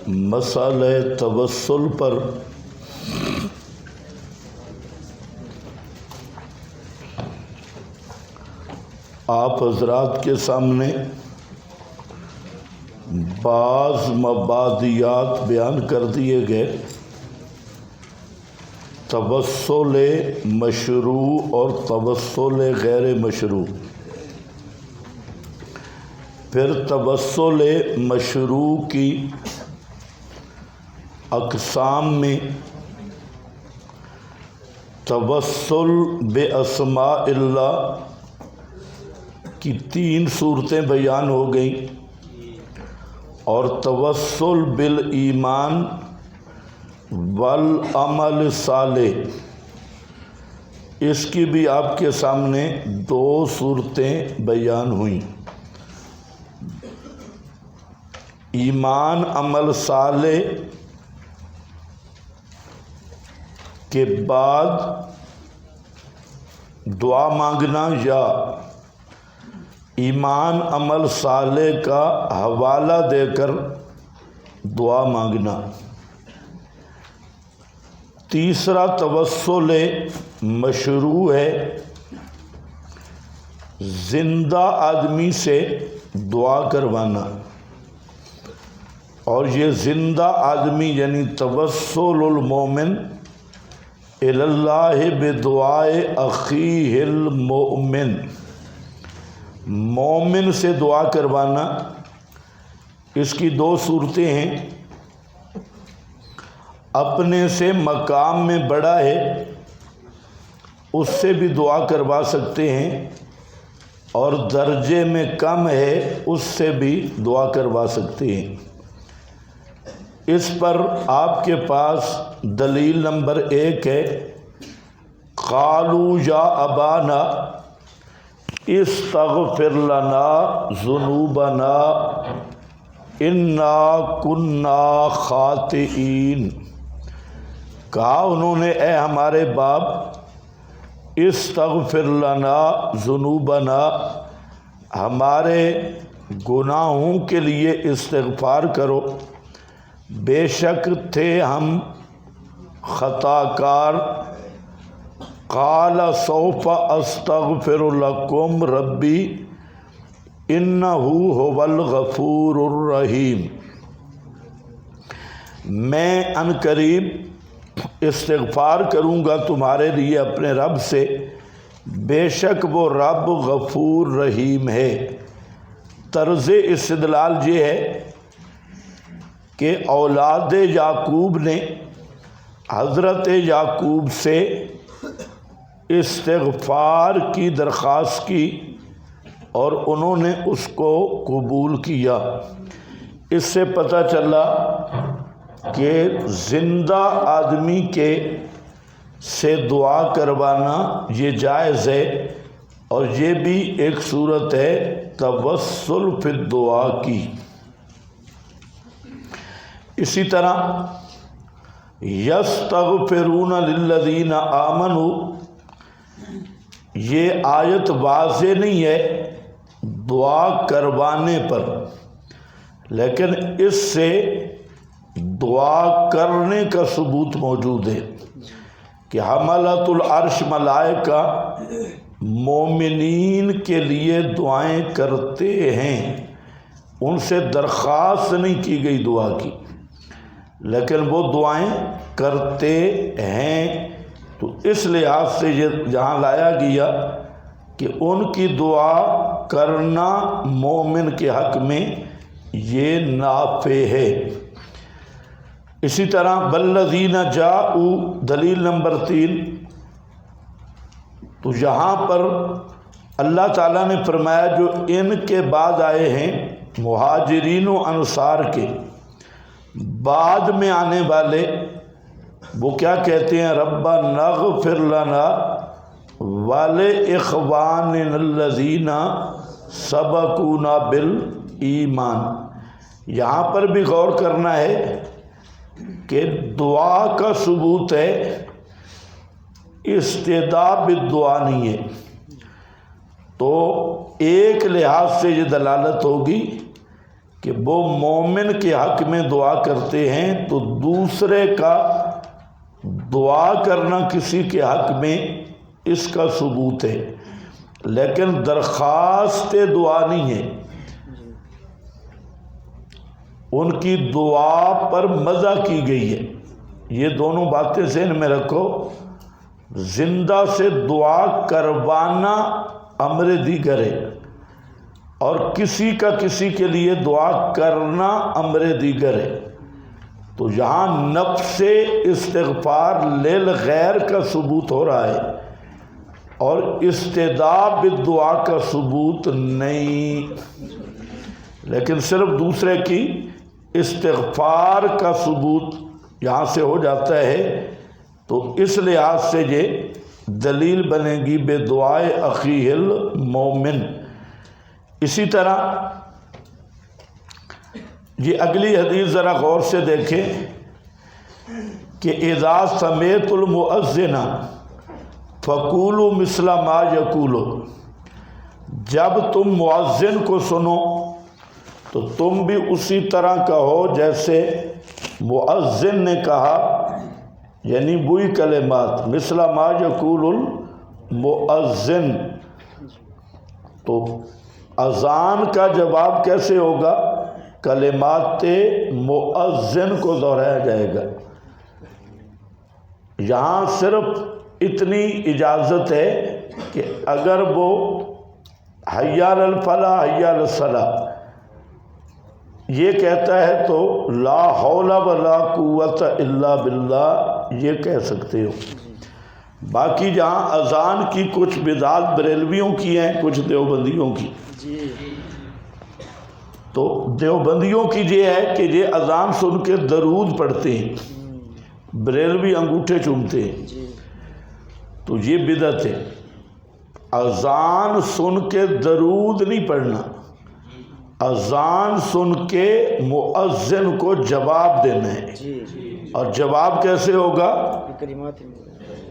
مسئلہ توسل پر آپ حضرات کے سامنے بعض مبادیات بیان کر دیے گئے۔ توسل مشروع اور توسل غیر مشروع۔ پھر توسل مشروع کی اقسام میں توسل باسماء اللہ کی 3 صورتیں بیان ہو گئیں، اور توسل بالایمان والعمل صالح، اس کی بھی آپ کے سامنے 2 صورتیں بیان ہوئیں۔ ایمان عمل صالح کے بعد دعا مانگنا یا ایمان عمل صالح کا حوالہ دے کر دعا مانگنا۔ تیسرا توسل مشروع ہے، زندہ آدمی سے دعا کروانا، اور یہ زندہ آدمی یعنی توسل المومن الی اللہ بدعائے اخیہ المؤمن، مومن سے دعا کروانا۔ اس کی 2 صورتیں ہیں۔ اپنے سے مقام میں بڑا ہے اس سے بھی دعا کروا سکتے ہیں، اور درجے میں کم ہے اس سے بھی دعا کروا سکتے ہیں۔ اس پر آپ کے پاس دلیل نمبر 1 ہے، قالوا یا ابانا استغفر لنا ذنوبنا انا کنا خاطئین۔ کہا انہوں نے، اے ہمارے باپ، استغفر لنا ذنوبنا، ہمارے گناہوں کے لیے استغفار کرو، بے شک تھے ہم خطا کار۔ قال سوف استغفر لکم ربی انہ هو الغفور الرحیم، میں ان قریب استغفار کروں گا تمہارے لیے اپنے رب سے، بے شک وہ رب غفور رحیم ہے۔ طرز استدلال یہ ہے کہ اولاد یعقوب نے حضرت یعقوب سے استغفار کی درخواست کی اور انہوں نے اس کو قبول کیا۔ اس سے پتہ چلا کہ زندہ آدمی کے سے دعا کروانا یہ جائز ہے، اور یہ بھی ایک صورت ہے توسل فی الدعا کی۔ اسی طرح یستغفرون للذین آمنوا، یہ آیت واضح نہیں ہے دعا کروانے پر، لیکن اس سے دعا کرنے کا ثبوت موجود ہے کہ حملۃ العرش ملائکہ مومنین کے لیے دعائیں کرتے ہیں، ان سے درخواست نہیں کی گئی دعا کی، لیکن وہ دعائیں کرتے ہیں۔ تو اس لحاظ سے یہ یہاں لایا گیا کہ ان کی دعا کرنا مومن کے حق میں یہ نافع ہے۔ اسی طرح والذین جاءوا، دلیل نمبر 3، تو یہاں پر اللہ تعالیٰ نے فرمایا جو ان کے بعد آئے ہیں مہاجرین و انصار کے، بعد میں آنے والے، وہ کیا کہتے ہیں؟ ربنا اغفر لنا ولاخواننا الذین سبقونا بالایمان۔ یہاں پر بھی غور کرنا ہے کہ دعا کا ثبوت ہے، استدعاء بالدعا نہیں ہے۔ تو ایک لحاظ سے یہ دلالت ہوگی کہ وہ مومن کے حق میں دعا کرتے ہیں تو دوسرے کا دعا کرنا کسی کے حق میں اس کا ثبوت ہے، لیکن درخواست دعا نہیں ہے۔ ان کی دعا پر مزہ کی گئی ہے۔ یہ دونوں باتیں ذہن میں رکھو، زندہ سے دعا کروانا امر دیگر ہے، اور کسی کا کسی کے لیے دعا کرنا امر دیگر ہے۔ تو یہاں نفس استغفار للغیر کا ثبوت ہو رہا ہے اور استدعاء بالدعا کا ثبوت نہیں، لیکن صرف دوسرے کی استغفار کا ثبوت یہاں سے ہو جاتا ہے۔ تو اس لحاظ سے یہ دلیل بنے گی بے دعائے اخیہ المومن۔ اسی طرح یہ اگلی حدیث ذرا غور سے دیکھیں کہ اذا سمعت المؤذن فقولوا مثل ما یقول، جب تم مؤذن کو سنو تو تم بھی اسی طرح کہو جیسے مؤذن نے کہا، یعنی وہی کلمات، مثل ما یقول المؤذن۔ تو اذان کا جواب کیسے ہوگا؟ کلمات مؤذن کو دہرایا جائے گا۔ یہاں صرف اتنی اجازت ہے کہ اگر وہ حی علی الفلاح حی علی الصلاح یہ کہتا ہے تو لا حول ولا قوت الا باللہ یہ کہہ سکتے ہو۔ باقی جہاں اذان کی کچھ بدعات بریلویوں کی ہیں، کچھ دیوبندیوں کی، تو دیوبندیوں کی یہ ہے کہ یہ اذان سن کے درود پڑھتے ہیں، بریلوی انگوٹھے چومتے ہیں، تو یہ بدعت ہے۔ اذان سن کے درود نہیں پڑھنا، اذان سن کے مؤذن کو جواب دینا ہے۔ اور جواب کیسے ہوگا؟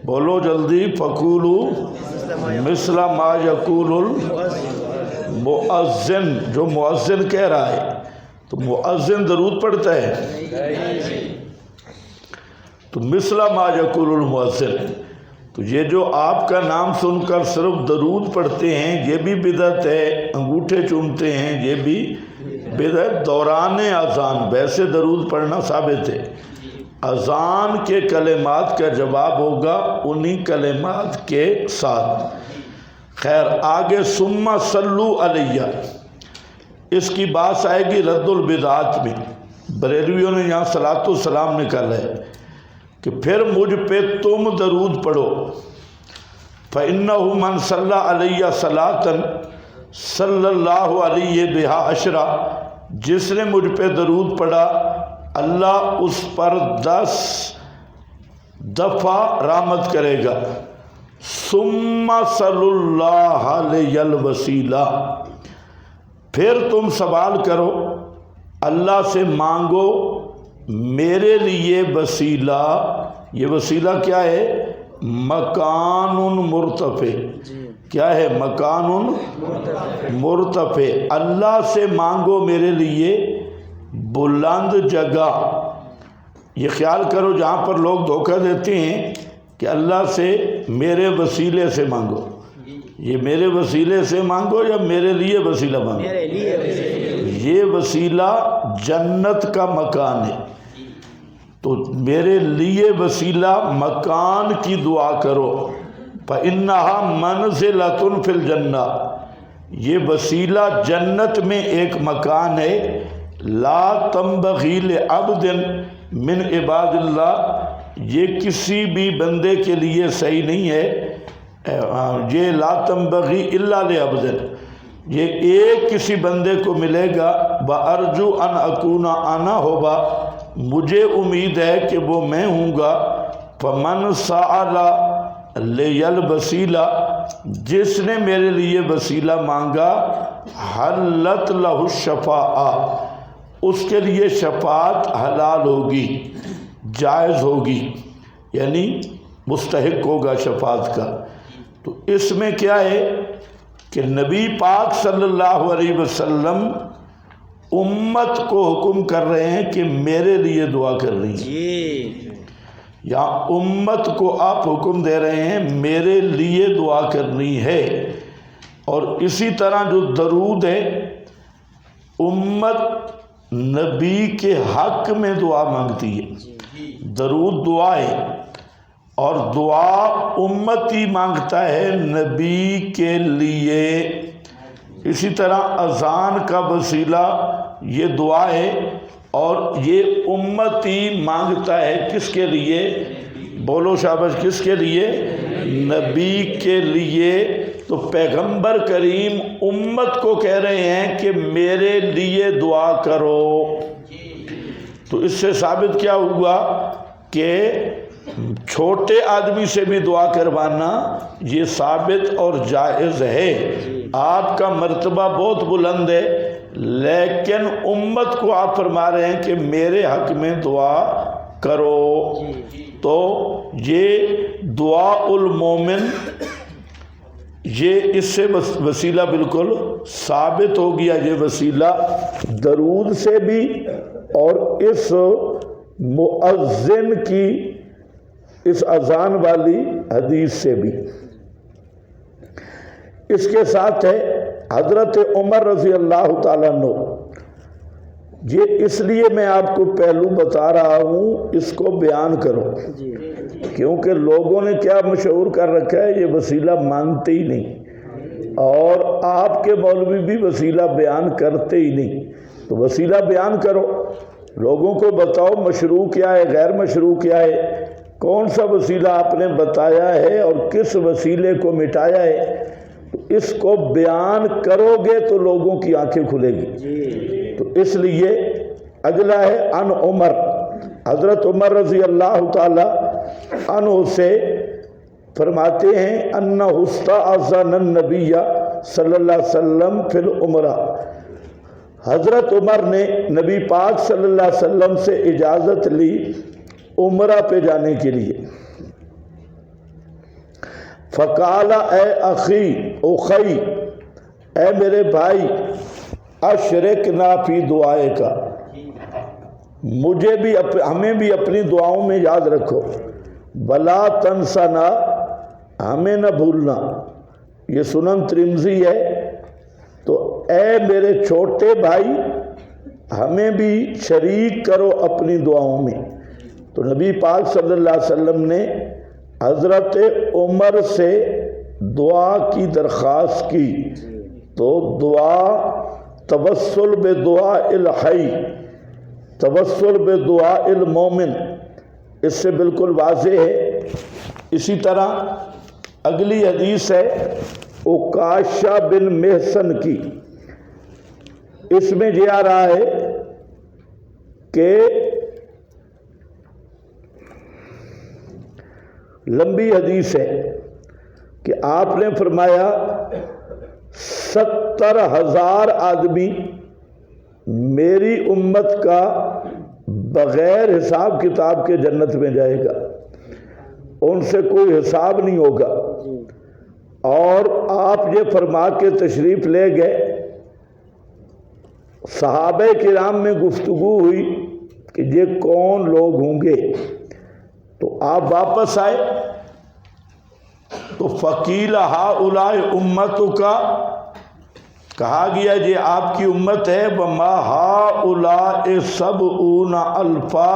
بولو جلدی، فقولوا مثل ما یقول المؤذن، جو مؤذن کہہ رہا ہے۔ تو مؤذن درود پڑھتا ہے، تو مثل ما یقول المؤذن، تو یہ جو آپ کا نام سن کر صرف درود پڑھتے ہیں یہ بھی بدعت ہے، انگوٹھے چومتے ہیں یہ بھی بدعت۔ دوران اذان ویسے درود پڑھنا ثابت ہے، اذان کے کلمات کا جواب ہوگا انہی کلمات کے ساتھ۔ خیر آگے ثم صلو علیہ، اس کی بات آئے گی رد البدعات میں۔ بریلویوں نے یہاں صلاۃ والسلام نکالا ہے کہ پھر مجھ پہ تم درود پڑھو، فإنہ من صلی علیہ صلاۃً صلی اللہ علیہ بہا عشرہ، جس نے مجھ پہ درود پڑھا اللہ اس پر 10 دفعہ رحمت کرے گا۔ ثم صلی اللہ علیہ الوسیلہ، پھر تم سوال کرو اللہ سے مانگو میرے لیے وسیلہ۔ یہ وسیلہ کیا ہے؟ مکان مرتفع۔ کیا ہے؟ مکان مرتفع۔ اللہ سے مانگو میرے لیے بلند جگہ۔ یہ خیال کرو جہاں پر لوگ دھوکہ دیتے ہیں کہ اللہ سے میرے وسیلے سے مانگو، یہ میرے وسیلے سے مانگو یا میرے لیے وسیلہ مانگو؟ یہ وسیلہ جنت کا مکان ہے، تو میرے لیے وسیلہ مکان کی دعا کرو۔ فَإِنَّهَا مَنْزِلَةٌ فِي الْجَنَّةِ، یہ وسیلہ جنت میں ایک مکان ہے۔ لا تنبغی لعبد من عباد اللہ، یہ کسی بھی بندے کے لیے صحیح نہیں ہے۔ یہ لا تنبغی الا لعبد، یہ ایک کسی بندے کو ملے گا۔ وَأَرْجُو أَنْ أَكُونَ أَنَا ہوگا، مجھے امید ہے کہ وہ میں ہوں گا۔ فَمَنْ سَأَلَ لِيَ الْوَسِيلَةَ، جس نے میرے لیے وسیلہ مانگا، حلت لہ الشفاعہ، اس کے لیے شفاعت حلال ہوگی، جائز ہوگی، یعنی مستحق ہوگا شفاعت کا۔ تو اس میں کیا ہے کہ نبی پاک صلی اللہ علیہ وسلم امت کو حکم کر رہے ہیں کہ میرے لیے دعا کرنی ہے، یا امت کو آپ حکم دے رہے ہیں میرے لیے دعا کرنی ہے۔ اور اسی طرح جو درود ہے، امت نبی کے حق میں دعا مانگتی ہے، درود دعا ہے، اور دعا امت ہی مانگتا ہے نبی کے لیے۔ اسی طرح اذان کا وسیلہ یہ دعا ہے، اور یہ امت ہی مانگتا ہے کس کے لیے؟ بولو شاباش، کس کے لیے؟ نبی کے لیے۔ تو پیغمبر کریم امت کو کہہ رہے ہیں کہ میرے لیے دعا کرو۔ تو اس سے ثابت کیا ہوا کہ چھوٹے آدمی سے بھی دعا کروانا یہ ثابت اور جائز ہے۔ آپ کا مرتبہ بہت بلند ہے، لیکن امت کو آپ فرما رہے ہیں کہ میرے حق میں دعا کرو۔ تو یہ دعا المومن، یہ اس سے وسیلہ بالکل ثابت ہو گیا، یہ وسیلہ درود سے بھی اور اس مؤذن کی اس اذان والی حدیث سے بھی۔ اس کے ساتھ ہے حضرت عمر رضی اللہ تعالیٰ عنہ۔ یہ اس لیے میں آپ کو پہلو بتا رہا ہوں، اس کو بیان کرو، کیونکہ لوگوں نے کیا مشہور کر رکھا ہے، یہ وسیلہ مانتے ہی نہیں، اور آپ کے مولوی بھی وسیلہ بیان کرتے ہی نہیں۔ تو وسیلہ بیان کرو، لوگوں کو بتاؤ مشروع کیا ہے، غیر مشروع کیا ہے، کون سا وسیلہ آپ نے بتایا ہے اور کس وسیلے کو مٹایا ہے۔ تو اس کو بیان کرو گے تو لوگوں کی آنکھیں کھلے گی۔ تو اس لیے اگلا ہے ان عمر، حضرت عمر رضی اللہ تعالی عنہ سے فرماتے ہیں ان استاذن النبی صلی اللہ علیہ وسلم فی العمرہ، حضرت عمر نے نبی پاک صلی اللہ علیہ وسلم سے اجازت لی عمرہ پہ جانے کے لیے۔ فقال اے اخی، اے میرے بھائی، اشرکنا فی دعائے کا، مجھے بھی ہمیں بھی اپنی دعاؤں میں یاد رکھو، ولا تنسنا، ہمیں نہ بھولنا۔ یہ سنن ترمذی ہے۔ تو اے میرے چھوٹے بھائی، ہمیں بھی شریک کرو اپنی دعاؤں میں۔ تو نبی پاک صلی اللہ علیہ وسلم نے حضرت عمر سے دعا کی درخواست کی۔ تو دعا توسل بدعاء الحی، توسل بدعاء المومن، اس سے بالکل واضح ہے۔ اسی طرح اگلی حدیث ہے عکاشہ بن محصن کی، اس میں یہ آ رہا ہے کہ لمبی حدیث ہے کہ آپ نے فرمایا 70,000 آدمی میری امت کا بغیر حساب کتاب کے جنت میں جائے گا، ان سے کوئی حساب نہیں ہوگا۔ اور آپ یہ فرما کے تشریف لے گئے، صحابہ کرام میں گفتگو ہوئی کہ یہ کون لوگ ہوں گے۔ تو آپ واپس آئے تو فقیل ہؤلاء امتک، کہا گیا یہ آپ کی امت ہے، وما ہؤلاء 70 الفا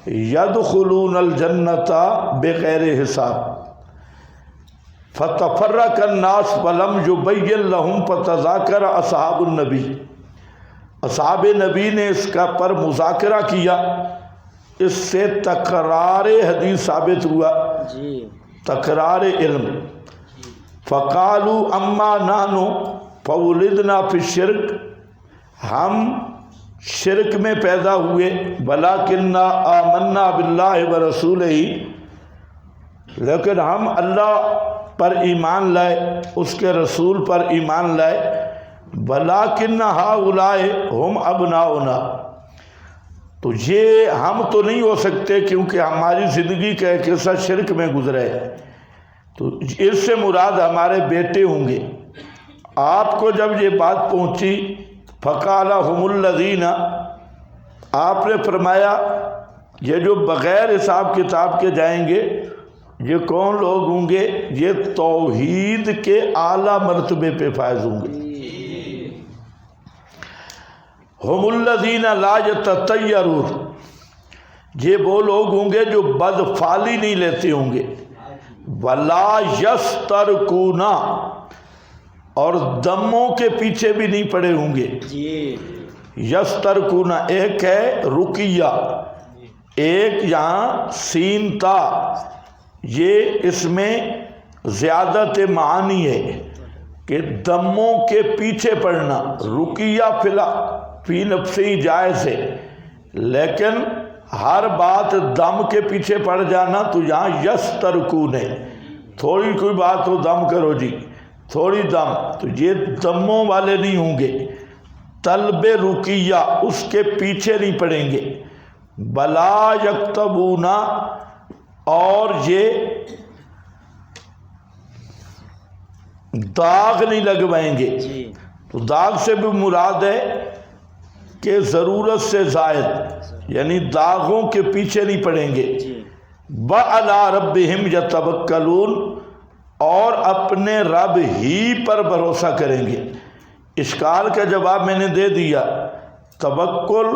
يدخلون الجنت بغیر حساب، فتفرق الناس فلم يبين لهم فتذاکر اصحاب النبی، اصحاب نبی نے اس کا پر مذاکرہ کیا، اس سے تکرار حدیث ثابت ہوا، تکرار علم۔ فقالوا اما نحن فولدنا فی الشرک، ہم شرک میں پیدا ہوئے، ولکننا آمنا باللہ ورسولہ، لیکن ہم اللہ پر ایمان لائے، اس کے رسول پر ایمان لائے، ولکن ہؤلاء ہم ابناؤنا، تو یہ ہم تو نہیں ہو سکتے کیونکہ ہماری زندگی کا ایک حصہ شرک میں گزرا ہے، تو اس سے مراد ہمارے بیٹے ہوں گے۔ آپ کو جب یہ بات پہنچی فقالہم الذین، آپ نے فرمایا یہ جو بغیر حساب کتاب کے جائیں گے یہ کون لوگ ہوں گے؟ یہ توحید کے اعلیٰ مرتبے پہ فائز ہوں گے۔ ہم الذین لا یتطیرون، یہ وہ لوگ ہوں گے جو بدفعلی نہیں لیتے ہوں گے۔ ولا یسترکون، اور دموں کے پیچھے بھی نہیں پڑے ہوں گے۔ یسترکون ایک ہے رقیہ، ایک یہاں سین تا، یہ اس میں زیادت معانی ہے کہ دموں کے پیچھے پڑنا۔ رقیہ فی نفسی جائز ہے، لیکن ہر بات دم کے پیچھے پڑ جانا تو یہاں یسترکون ہے۔ تھوڑی کوئی بات ہو دم کرو جی، تھوڑی دم، تو یہ دموں والے نہیں ہوں گے۔ طلب رقیہ اس کے پیچھے نہیں پڑیں گے۔ بلا یکتبون، اور یہ داغ نہیں لگوائیں گے۔ تو داغ سے بھی مراد ہے کہ ضرورت سے زائد، یعنی داغوں کے پیچھے نہیں پڑیں گے۔ وَعَلَىٰ رَبِّهِمْ يَتَوَكَّلُونَ، اور اپنے رب ہی پر بھروسہ کریں گے۔ اشکال کا جواب میں نے دے دیا۔ توکل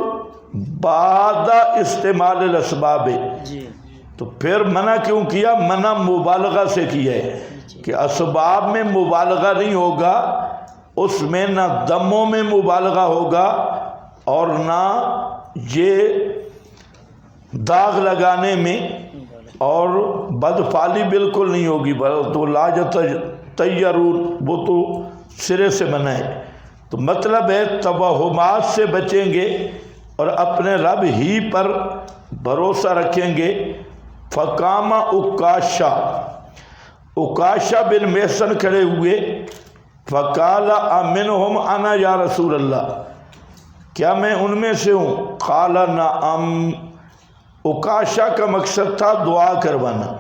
بعد استعمال الاسباب، تو پھر منع کیوں کیا؟ منع مبالغہ سے کیا ہے کہ اسباب میں مبالغہ نہیں ہوگا، اس میں نہ دموں میں مبالغہ ہوگا اور نہ یہ داغ لگانے میں، اور بدفعلی بالکل نہیں ہوگی۔ تو لا یتطیرون وہ تو سرے سے منع ہے۔ تو مطلب ہے توہمات سے بچیں گے اور اپنے رب ہی پر بھروسہ رکھیں گے۔ فقام عکاشہ، عکاشہ بن محصن کھڑے ہوئے۔ فقال امنہم انا یا رسول اللہ، کیا میں ان میں سے ہوں؟ قال نعم، عکاشہ کا مقصد تھا دعا کروانا،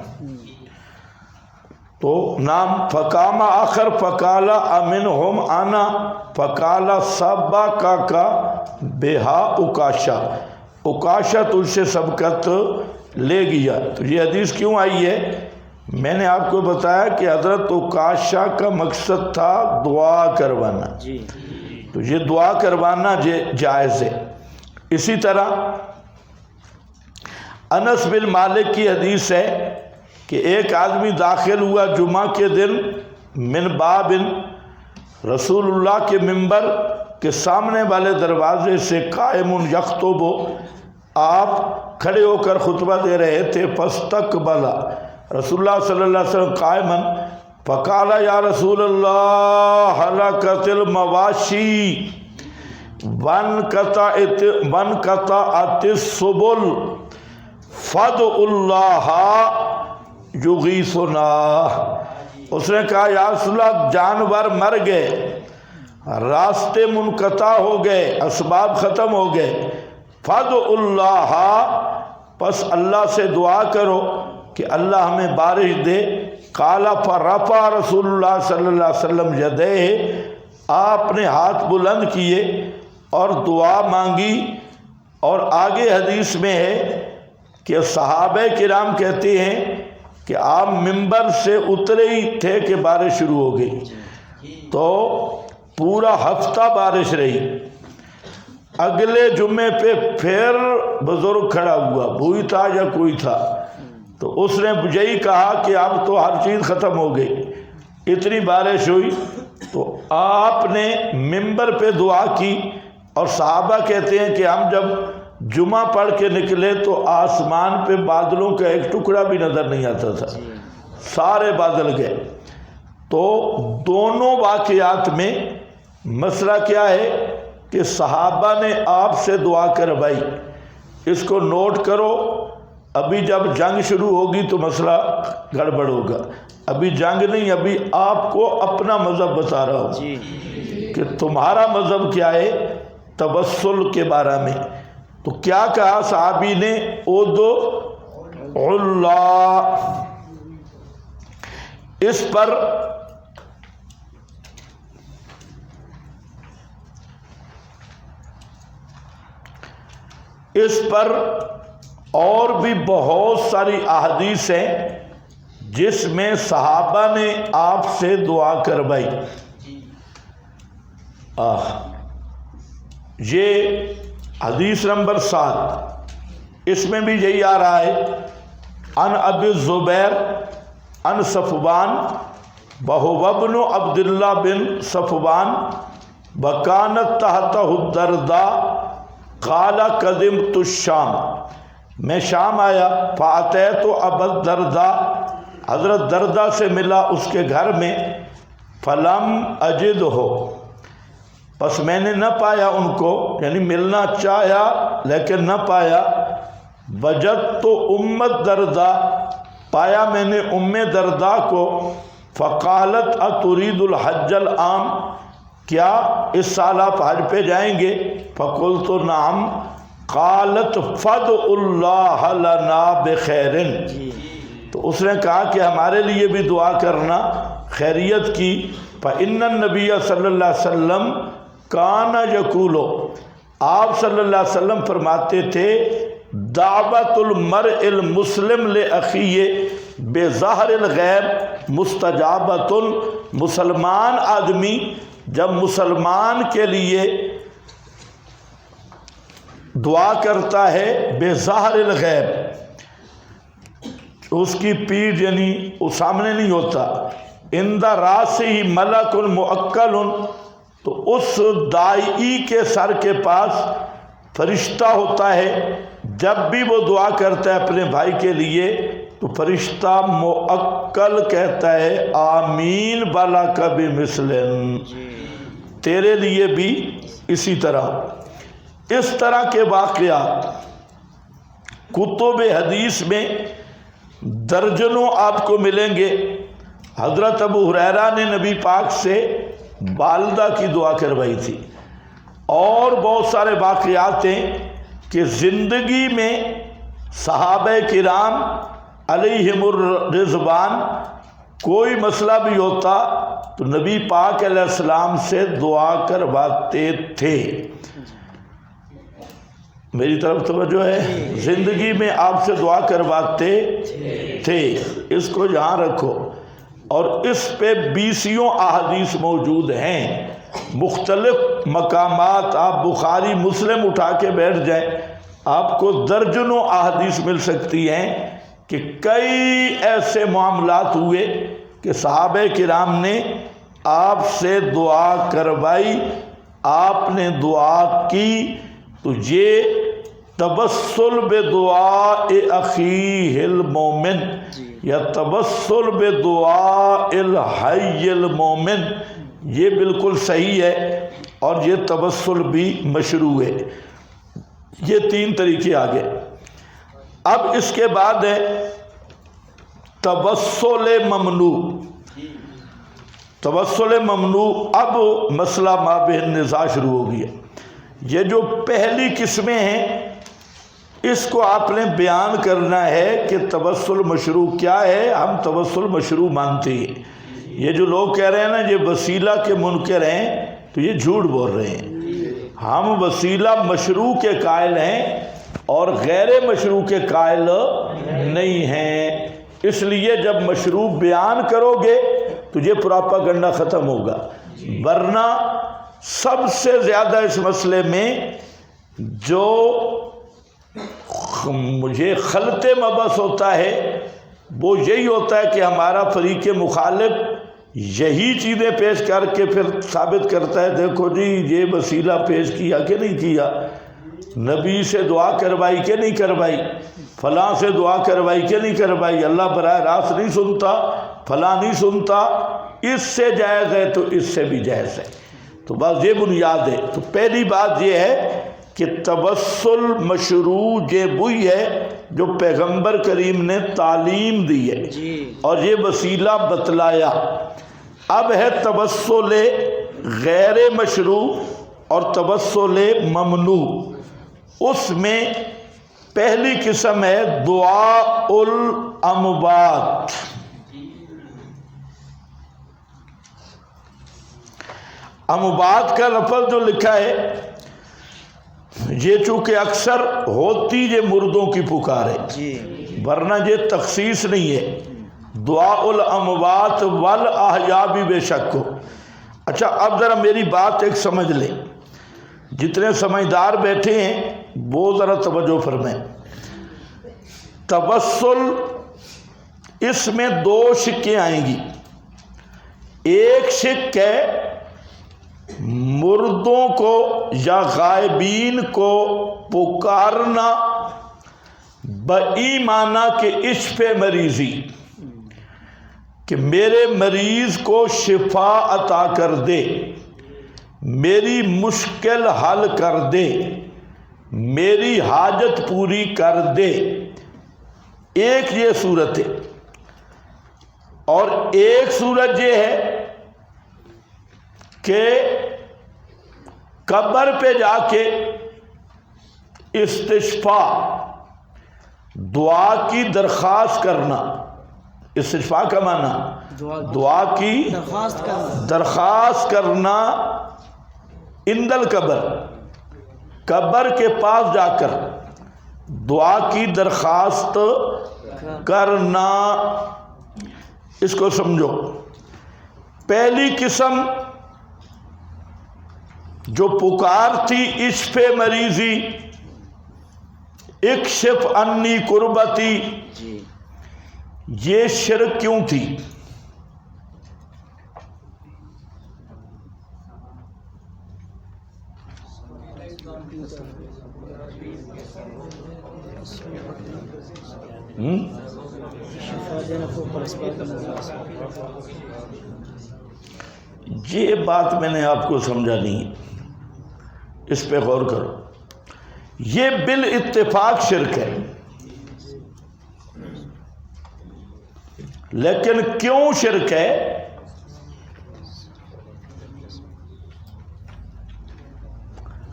تو نام فقام آخر فقال امنہم انا، فقال سبقک بہا عکاشہ، عکاشہ تجھ سے سبقت لے گیا۔ تو یہ حدیث کیوں آئی ہے؟ میں نے آپ کو بتایا کہ حضرت عکاشہ کا مقصد تھا دعا کروانا، تو یہ دعا کروانا جائز ہے۔ اسی طرح انس بن مالک کی حدیث ہے کہ ایک آدمی داخل ہوا جمعہ کے دن من باب، رسول اللہ کے منبر کے سامنے والے دروازے سے قائم یخطب، آپ کھڑے ہو کر خطبہ دے رہے تھے۔ فاستقبل رسول اللہ صلی اللہ علیہ وسلم قائما فقال یا رسول اللہ ہلکت المواشی وانقطعت السبل فادعوا اللہ یغیثنا، اس نے کہا یا رسول اللہ جانور مر گئے، راستے منقطع ہو گئے، اسباب ختم ہو گئے، فادعوا اللہ، پس اللہ سے دعا کرو کہ اللہ ہمیں بارش دے۔ قال فرفع رسول اللہ صلی اللہ علیہ وسلم یدیہ، آپ نے ہاتھ بلند کیے اور دعا مانگی۔ اور آگے حدیث میں ہے کہ صحابہ کرام کہتے ہیں کہ آپ منبر سے اترے ہی تھے کہ بارش شروع ہو گئی، تو پورا ہفتہ بارش رہی۔ اگلے جمعے پہ پھر بزرگ کھڑا ہوا، بھوئی تھا یا کوئی تھا، تو اس نے یہی کہا کہ اب تو ہر چیز ختم ہو گئی، اتنی بارش ہوئی۔ تو آپ نے منبر پہ دعا کی، اور صحابہ کہتے ہیں کہ ہم جب جمعہ پڑھ کے نکلے تو آسمان پہ بادلوں کا ایک ٹکڑا بھی نظر نہیں آتا تھا، سارے بادل گئے۔ تو دونوں واقعات میں مسئلہ کیا ہے کہ صحابہ نے آپ سے دعا کروائی۔ اس کو نوٹ کرو، ابھی جب جنگ شروع ہوگی تو مسئلہ گڑبڑ ہوگا۔ ابھی جنگ نہیں، ابھی آپ کو اپنا مذہب بتا رہا ہوں کہ تمہارا مذہب کیا ہے توسل کے بارے میں۔ تو کیا کہا صحابی نے؟ ادعو اللہ۔ اس پر اس پر اور بھی بہت ساری احادیث ہیں جس میں صحابہ نے آپ سے دعا کروائی. یہ حدیث نمبر 7 اس میں بھی یہی آ رہا ہے. ان ابی الزبیر ان صفوان وہو ابن عبداللہ بن صفوان وکانت تحتہ الدرداء قال قدمت الشام. میں شام آیا فاتیت ابا الدرداء، حضرت دردہ سے ملا اس کے گھر میں. فلم اجد ہو، بس میں نے نہ پایا ان کو، یعنی ملنا چاہیا لیکن نہ پایا. وجدت ام الدرداء، پایا میں نے ام درداء کو. فقالت اتريد الحج العام، کیا اس سال آپ حج پہ جائیں گے؟ فقلت نعم. قالت فادع اللہ لنا بخیر، تو اس نے کہا کہ ہمارے لیے بھی دعا کرنا خیریت کی. فإن النبی صلی اللہ علیہ وسلم کان یقول، آپ صلی اللہ علیہ وسلم فرماتے تھے دعوت المرء المسلم لأخیہ بظاہر الغیب مستجابۃ. مسلمان آدمی جب مسلمان کے لیے دعا کرتا ہے بظاہر الغیب، اس کی پیٹھ یعنی وہ سامنے نہیں ہوتا، عند راسہ ملک مؤکل، تو اس داعی کے سر کے پاس فرشتہ ہوتا ہے. جب بھی وہ دعا کرتا ہے اپنے بھائی کے لیے تو فرشتہ مؤکل کہتا ہے آمین بالا کبھی مثلن، تیرے لیے بھی اسی طرح. اس طرح کے واقعات کتب حدیث میں درجنوں آپ کو ملیں گے. حضرت ابو ہریرہ نے نبی پاک سے والدہ کی دعا کروائی تھی. اور بہت سارے واقعات ہیں کہ زندگی میں صحابہ کرام علیہم الرضوان کوئی مسئلہ بھی ہوتا تو نبی پاک علیہ السلام سے دعا کرواتے تھے. میری طرف توجہ ہے، زندگی میں آپ سے دعا کرواتے تھے، اس کو یہاں رکھو. اور اس پہ 20 احادیث موجود ہیں، مختلف مقامات. آپ بخاری مسلم اٹھا کے بیٹھ جائیں، آپ کو درجنوں احادیث مل سکتی ہیں کہ کئی ایسے معاملات ہوئے کہ صحابہ کرام نے آپ سے دعا کروائی، آپ نے دعا کی. تو یہ تبسل بدعاء اخیہ المومن یا تبسل بدعاء الحی المومن، یہ بالکل صحیح ہے اور یہ تبسل بھی مشروع ہے. یہ 3 طریقے آگے. اب اس کے بعد ہے تبسل ممنوع. تبسل ممنوع، اب مسئلہ مابین النزاع شروع ہو گیا. یہ جو پہلی قسمیں ہیں اس کو آپ نے بیان کرنا ہے کہ تبسل مشروع کیا ہے. ہم تبسل مشروع مانتے ہیں. یہ جو لوگ کہہ رہے ہیں نا یہ وسیلہ کے منکر ہیں تو یہ جھوٹ بول رہے ہیں. ہم وسیلہ مشروع کے قائل ہیں اور غیر مشروع کے قائل نہیں ہیں. اس لیے جب مشروع بیان کرو گے تو یہ پراپاگنڈا ختم ہوگا. ورنہ سب سے زیادہ اس مسئلے میں جو مجھے خلط مبس ہوتا ہے وہ یہی ہوتا ہے کہ ہمارا فریق مخالف یہی چیزیں پیش کر کے پھر ثابت کرتا ہے دیکھو جی یہ وسیلہ پیش کیا کہ نہیں کیا، نبی سے دعا کروائی کہ نہیں کروائی، فلاں سے دعا کروائی کہ نہیں کروائی، اللہ براہ راست نہیں سنتا، فلاں نہیں سنتا. اس سے جائز ہے تو اس سے بھی جائز ہے. تو بس یہ بنیاد ہے. تو پہلی بات یہ ہے کہ تبسل مشروع یہ وہی ہے جو پیغمبر کریم نے تعلیم دی ہے اور یہ وسیلہ بتلایا. اب ہے تبسل غیر مشروع اور تبسل ممنوع. اس میں پہلی قسم ہے دعاء الاموات. اموات کا لفظ جو لکھا ہے یہ چونکہ اکثر ہوتی یہ مردوں کی پکار ہے، ورنہ یہ تخصیص نہیں ہے، دعا الاموات والاحیاء بھی بے شک ہو۔ اچھا اب ذرا میری بات ایک سمجھ لیں، جتنے سمجھدار بیٹھے ہیں وہ ذرا توجہ فرمائیں۔ توسل اس میں دو شکیں آئیں گی، ایک شک ہے مردوں کو یا غائبین کو پکارنا بایمانہ کہ عشق مریضی، کہ میرے مریض کو شفا عطا کر دے، میری مشکل حل کر دے، میری حاجت پوری کر دے، ایک یہ صورت ہے۔ اور ایک صورت یہ ہے کہ قبر پہ جا کے استشفاء دعا کی درخواست کرنا، استشفاء کا معنی دعا کی درخواست کرنا، عند القبر، قبر کے پاس جا کر دعا کی درخواست کرنا، اس کو سمجھو۔ پہلی قسم جو پکار تھی عشق مریضی، اکشف انی کربتی، یہ شرک کیوں تھی؟ یہ بات میں نے آپ کو سمجھا نہیں، اس پہ غور کرو۔ یہ بالاتفاق شرک ہے، لیکن کیوں شرک ہے؟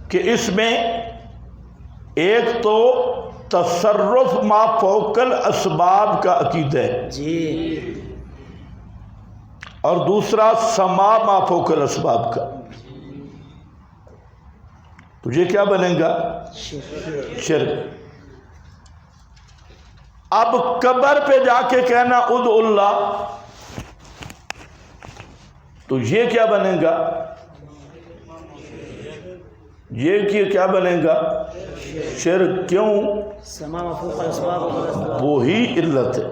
کہ اس میں ایک تو تصرف ما فوق الاسباب کا عقیدہ ہے، اور دوسرا سما ما فوق الاسباب کا۔ تو یہ کیا بنے گا؟ شرک۔ اب قبر پہ جا کے کہنا ادعو اللہ، تو یہ کیا بنے گا؟ یہ کیا بنے گا؟ شرک۔ کیوں؟ وہی علت ہے،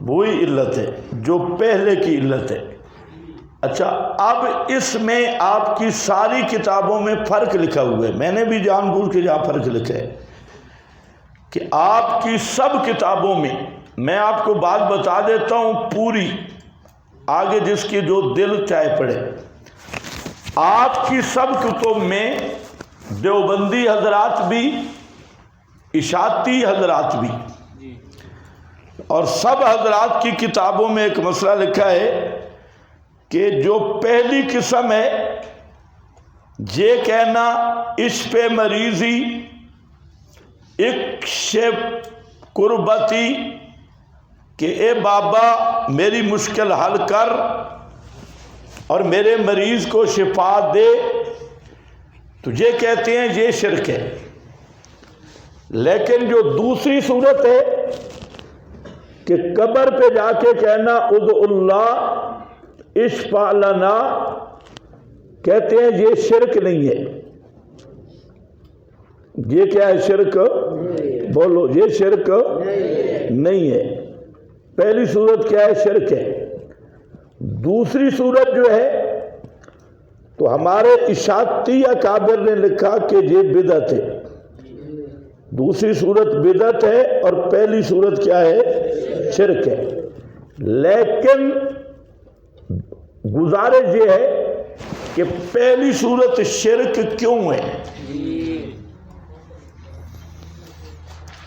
وہی علت ہے جو پہلے کی علت ہے۔ اچھا اب اس میں آپ کی ساری کتابوں میں فرق لکھا ہوا ہے، میں نے بھی جان بوجھ کے یہاں فرق لکھا ہے کہ آپ کی سب کتابوں میں آپ کو بات بتا دیتا ہوں پوری، آگے جس کی جو دل چاہے پڑھے۔ آپ کی سب کتب میں دیوبندی حضرات بھی، اشاعتی حضرات بھی، اور سب حضرات کی کتابوں میں ایک مسئلہ لکھا ہے کہ جو پہلی قسم ہے یہ کہنا عشق مریضی، اکشف قربتی، کہ اے بابا میری مشکل حل کر اور میرے مریض کو شفا دے، تو یہ کہتے ہیں یہ شرک ہے۔ لیکن جو دوسری صورت ہے کہ قبر پہ جا کے کہنا ادعو اللہ اشفع لنا، کہتے ہیں یہ شرک نہیں ہے۔ یہ کیا ہے؟ شرک؟ بولو، یہ شرک نہیں ہے۔ پہلی صورت کیا ہے؟ شرک ہے۔ دوسری صورت جو ہے تو ہمارے اشاعتی اکابر نے لکھا کہ یہ بدعت ہے۔ دوسری صورت بدعت ہے اور پہلی صورت کیا ہے؟ شرک ہے۔ لیکن گزارش یہ ہے کہ پہلی صورت شرک کیوں ہے،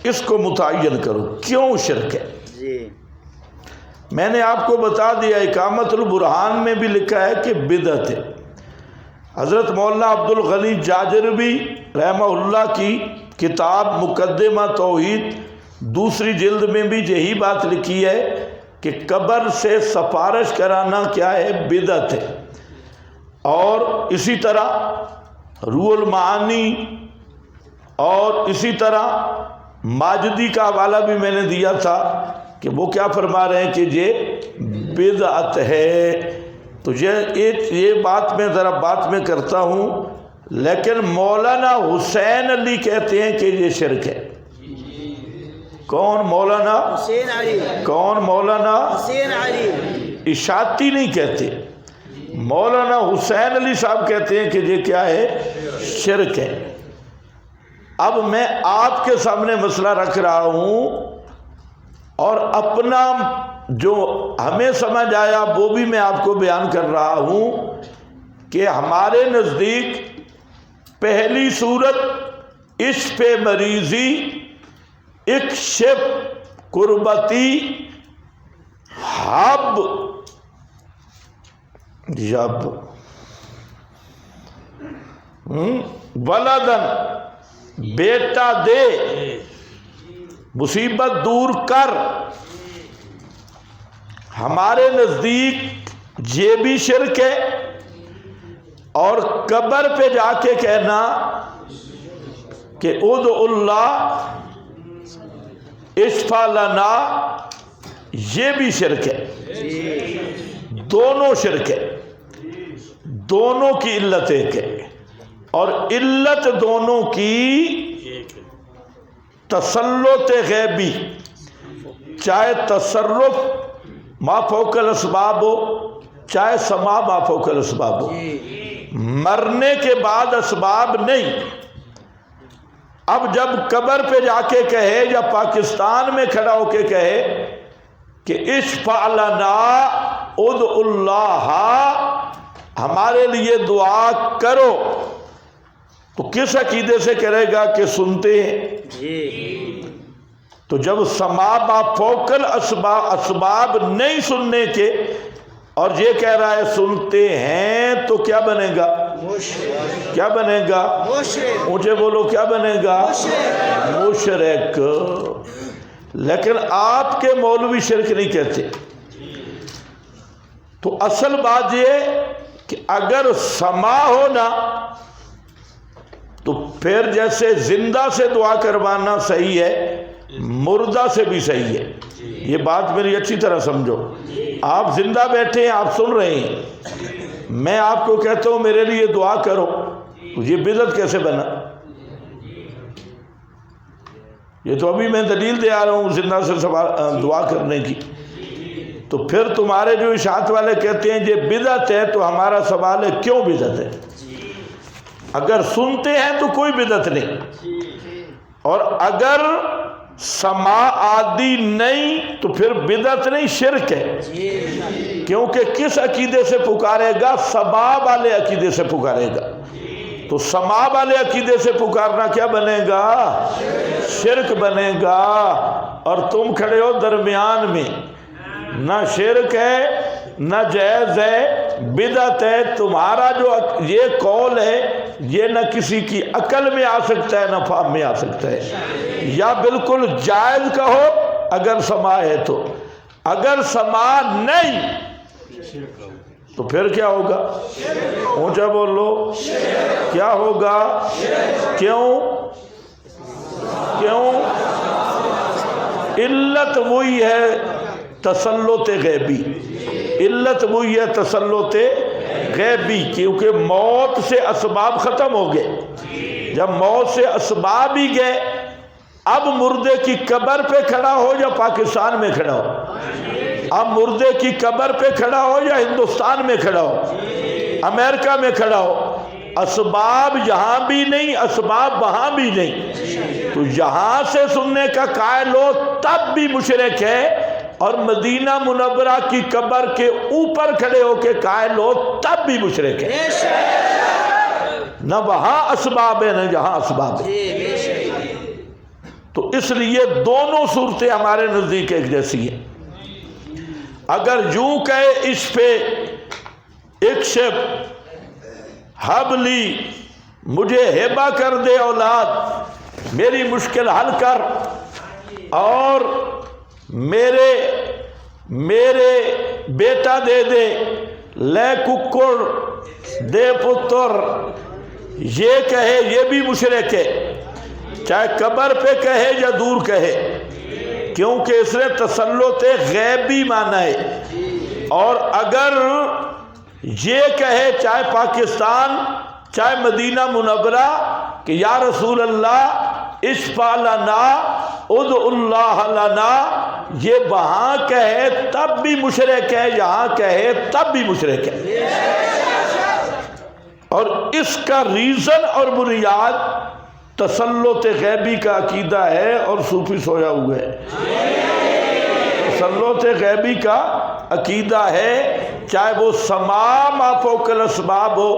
اس کو متعین کرو، کیوں شرک ہے۔ میں نے آپ کو بتا دیا، اقامت البرہان میں بھی لکھا ہے کہ بدعت ہے۔ حضرت مولانا عبد الغنی جاجروی رحمہ اللہ کی کتاب مقدمہ توحید دوسری جلد میں بھی یہی بات لکھی ہے کہ قبر سے سفارش کرانا کیا ہے؟ بدعت ہے۔ اور اسی طرح روح المعانی اور اسی طرح ماجدی کا حوالہ بھی میں نے دیا تھا کہ وہ کیا فرما رہے ہیں کہ یہ بدعت ہے. تو یہ بات میں ذرا بعد میں کرتا ہوں، لیکن مولانا حسین علی کہتے ہیں کہ یہ شرک ہے. کون؟ مولانا حسین علی. کون؟ مولانا حسین علی. اشاعتی نہیں کہتے، مولانا حسین علی صاحب کہتے ہیں کہ یہ کیا ہے؟ شرک ہے. اب میں آپ کے سامنے مسئلہ رکھ رہا ہوں اور اپنا جو ہمیں سمجھ آیا وہ بھی میں آپ کو بیان کر رہا ہوں کہ ہمارے نزدیک پہلی صورت اس پہ مریضی اکشف قربتی حب جب ولدن بیٹا دے، مصیبت دور کر. ہمارے نزدیک یہ بھی شرک ہے، اور قبر پہ جا کے کہنا کہ ادعو اللہ اشفع لنا، یہ بھی شرک ہے. دونوں شرک ہے، دونوں کی علت ایک ہے، اور علت دونوں کی تسلط غیبی، چاہے تصرف ما فوق الاسباب ہو، چاہے سما ما فوق الاسباب ہو. مرنے کے بعد اسباب نہیں. اب جب قبر پہ جا کے کہے یا پاکستان میں کھڑا ہو کے کہے کہ اشفع لنا ادعو اللہ، ہمارے لیے دعا کرو، تو کس عقیدے سے کرے گا کہ سنتے ہیں؟ تو جب سما ما فوق الاسباب نہیں سننے کے، اور یہ کہہ رہا ہے سنتے ہیں، تو کیا بنے گا؟ کیا بنے گا؟ مجھے بولو کیا بنے گا؟ مشرک. لیکن آپ کے مولوی شرک نہیں کہتے. تو اصل بات یہ کہ اگر سما ہونا تو پھر جیسے زندہ سے دعا کروانا صحیح ہے، مردہ سے بھی صحیح ہے. یہ بات میری اچھی طرح سمجھو. آپ زندہ بیٹھے ہیں، آپ سن رہے ہیں، میں آپ کو کہتا ہوں میرے لیے دعا کرو، تو یہ بدعت کیسے بنا؟ یہ تو ابھی میں دلیل دے آ رہا ہوں زندہ سے دعا کرنے کی. تو پھر تمہارے جو اشاعت والے کہتے ہیں یہ بدعت ہے، تو ہمارا سوال ہے کیوں بدعت ہے؟ اگر سنتے ہیں تو کوئی بدعت نہیں، اور اگر سما عادی نہیں تو پھر بدعت نہیں، شرک ہے. کیونکہ کس عقیدے سے پکارے گا؟ سما والے عقیدے سے پکارے گا. تو سما والے عقیدے سے پکارنا کیا بنے گا؟ شرک بنے گا. اور تم کھڑے ہو درمیان میں، نہ شرک ہے نہ جائز ہے، بدعت ہے. تمہارا جو یہ قول ہے یہ نہ کسی کی عقل میں آ سکتا ہے نہ فہم میں آ سکتا ہے. یا بالکل جائز کہو اگر سما ہے تو، اگر سما نہیں تو پھر کیا ہوگا؟ اونچا بولو، کیا ہوگا؟ کیوں؟ علت وہی ہے تسلط غیبی. علت وہی ہے تسلط غیبی، کیونکہ موت سے اسباب ختم ہو گئے. جب موت سے اسباب ہی گئے، اب مردے کی قبر پہ کھڑا ہو یا پاکستان میں کھڑا ہو، اب مردے کی قبر پہ کھڑا ہو یا ہندوستان میں کھڑا ہو، امریکہ میں کھڑا ہو، اسباب یہاں بھی نہیں، اسباب وہاں بھی نہیں. تو یہاں سے سننے کا قائل ہو تب بھی مشرک ہے، اور مدینہ منورہ کی قبر کے اوپر کھڑے ہو کے قائل ہو تب بھی مشرک ہے. نہ وہاں اسباب ہے نہ یہاں اسباب ہے. تو اس لیے دونوں صورتیں ہمارے نزدیک ایک جیسی ہیں. اگر یوں کہے اس پہ اکشف حبلی، مجھے ہبہ کر دے اولاد، میری مشکل حل کر، اور میرے بیٹا دے دے، لے ککڑ دے پتر، یہ کہے یہ بھی مشرک ہے. چاہے قبر پہ کہے یا دور کہے، کیونکہ اس نے تسلط غیبی مانا ہے۔ اور اگر یہ کہے چاہے پاکستان چاہے مدینہ منورہ کہ یا رسول اللہ اشفع لنا ادع اللہ لنا، یہ وہاں کہے تب بھی مشرک ہے، یہاں کہے تب بھی مشرک ہے۔ اور اس کا ریزن اور بنیاد تسلط غیبی کا عقیدہ ہے، اور صوفی سویا ہوا ہے۔ تسلط غیبی کا عقیدہ ہے، چاہے وہ سما ما فوق الاسباب ہو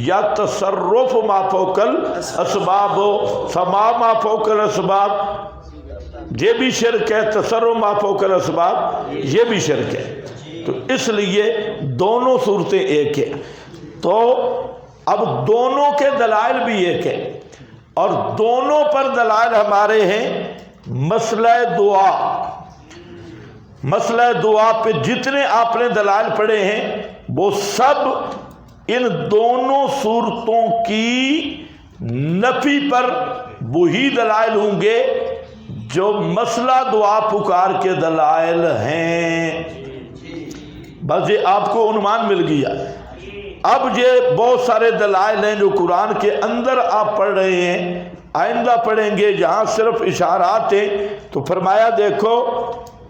یا تصرف ما فوق الاسباب ہو۔ سما ما فوق الاسباب یہ بھی شرک ہے، تصرف ما فوق الاسباب یہ بھی شرک ہے۔ تو اس لیے دونوں صورتیں ایک ہیں۔ تو اب دونوں کے دلائل بھی ایک ہیں، اور دونوں پر دلائل ہمارے ہیں۔ مسئلہ دعا، مسئلہ دعا پہ جتنے آپ نے دلائل پڑھے ہیں وہ سب ان دونوں صورتوں کی نفی پر وہی دلائل ہوں گے جو مسئلہ دعا پکار کے دلائل ہیں۔ بس یہ آپ کو عنوان مل گیا۔ اب یہ بہت سارے دلائل ہیں جو قرآن کے اندر آپ پڑھ رہے ہیں، آئندہ پڑھیں گے، جہاں صرف اشارات ہیں۔ تو فرمایا دیکھو